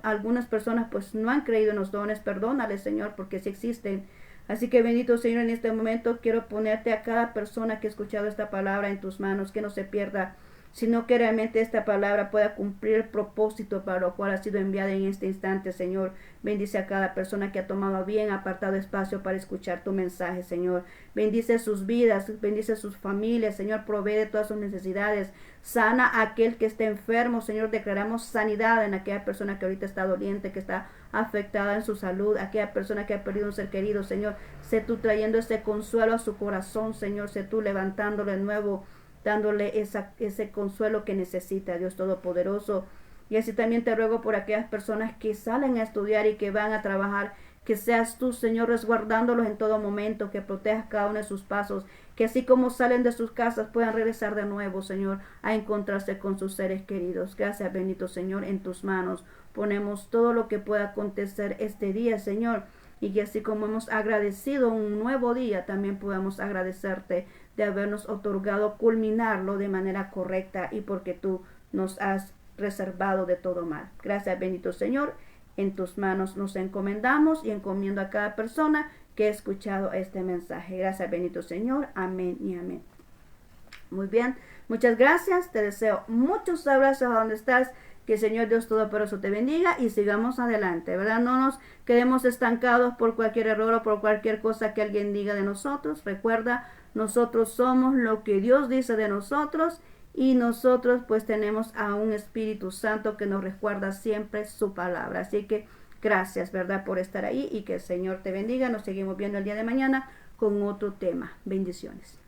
algunas personas pues no han creído en los dones. Perdónales, Señor, porque sí existen. Así que bendito Señor, en este momento quiero ponerte a cada persona que ha escuchado esta palabra en tus manos, que no se pierda, sino que realmente esta palabra pueda cumplir el propósito para lo cual ha sido enviada en este instante, Señor. Bendice a cada persona que ha tomado bien, apartado espacio para escuchar tu mensaje, Señor. Bendice sus vidas, bendice sus familias, Señor, provee de todas sus necesidades. Sana a aquel que esté enfermo, Señor, declaramos sanidad en aquella persona que ahorita está doliente, que está afectada en su salud, aquella persona que ha perdido un ser querido, Señor. Sé tú trayendo ese consuelo a su corazón, Señor, sé tú levantándole de nuevo, dándole ese consuelo que necesita, Dios Todopoderoso. Y así también te ruego por aquellas personas que salen a estudiar y que van a trabajar, que seas tú, Señor, resguardándolos en todo momento, que protejas cada uno de sus pasos, que así como salen de sus casas puedan regresar de nuevo, Señor, a encontrarse con sus seres queridos. Gracias, bendito Señor, en tus manos ponemos todo lo que pueda acontecer este día, Señor, y que así como hemos agradecido un nuevo día, también podamos agradecerte de habernos otorgado culminarlo de manera correcta y porque tú nos has reservado de todo mal. Gracias, bendito Señor. En tus manos nos encomendamos y encomiendo a cada persona que ha escuchado este mensaje. Gracias, bendito Señor. Amén y amén. Muy bien, muchas gracias. Te deseo muchos abrazos a donde estás. Que el Señor Dios Todopoderoso te bendiga y sigamos adelante, ¿verdad? No nos quedemos estancados por cualquier error o por cualquier cosa que alguien diga de nosotros. Recuerda, nosotros somos lo que Dios dice de nosotros y nosotros pues tenemos a un Espíritu Santo que nos recuerda siempre su palabra. Así que gracias, ¿verdad? Por estar ahí y que el Señor te bendiga. Nos seguimos viendo el día de mañana con otro tema. Bendiciones.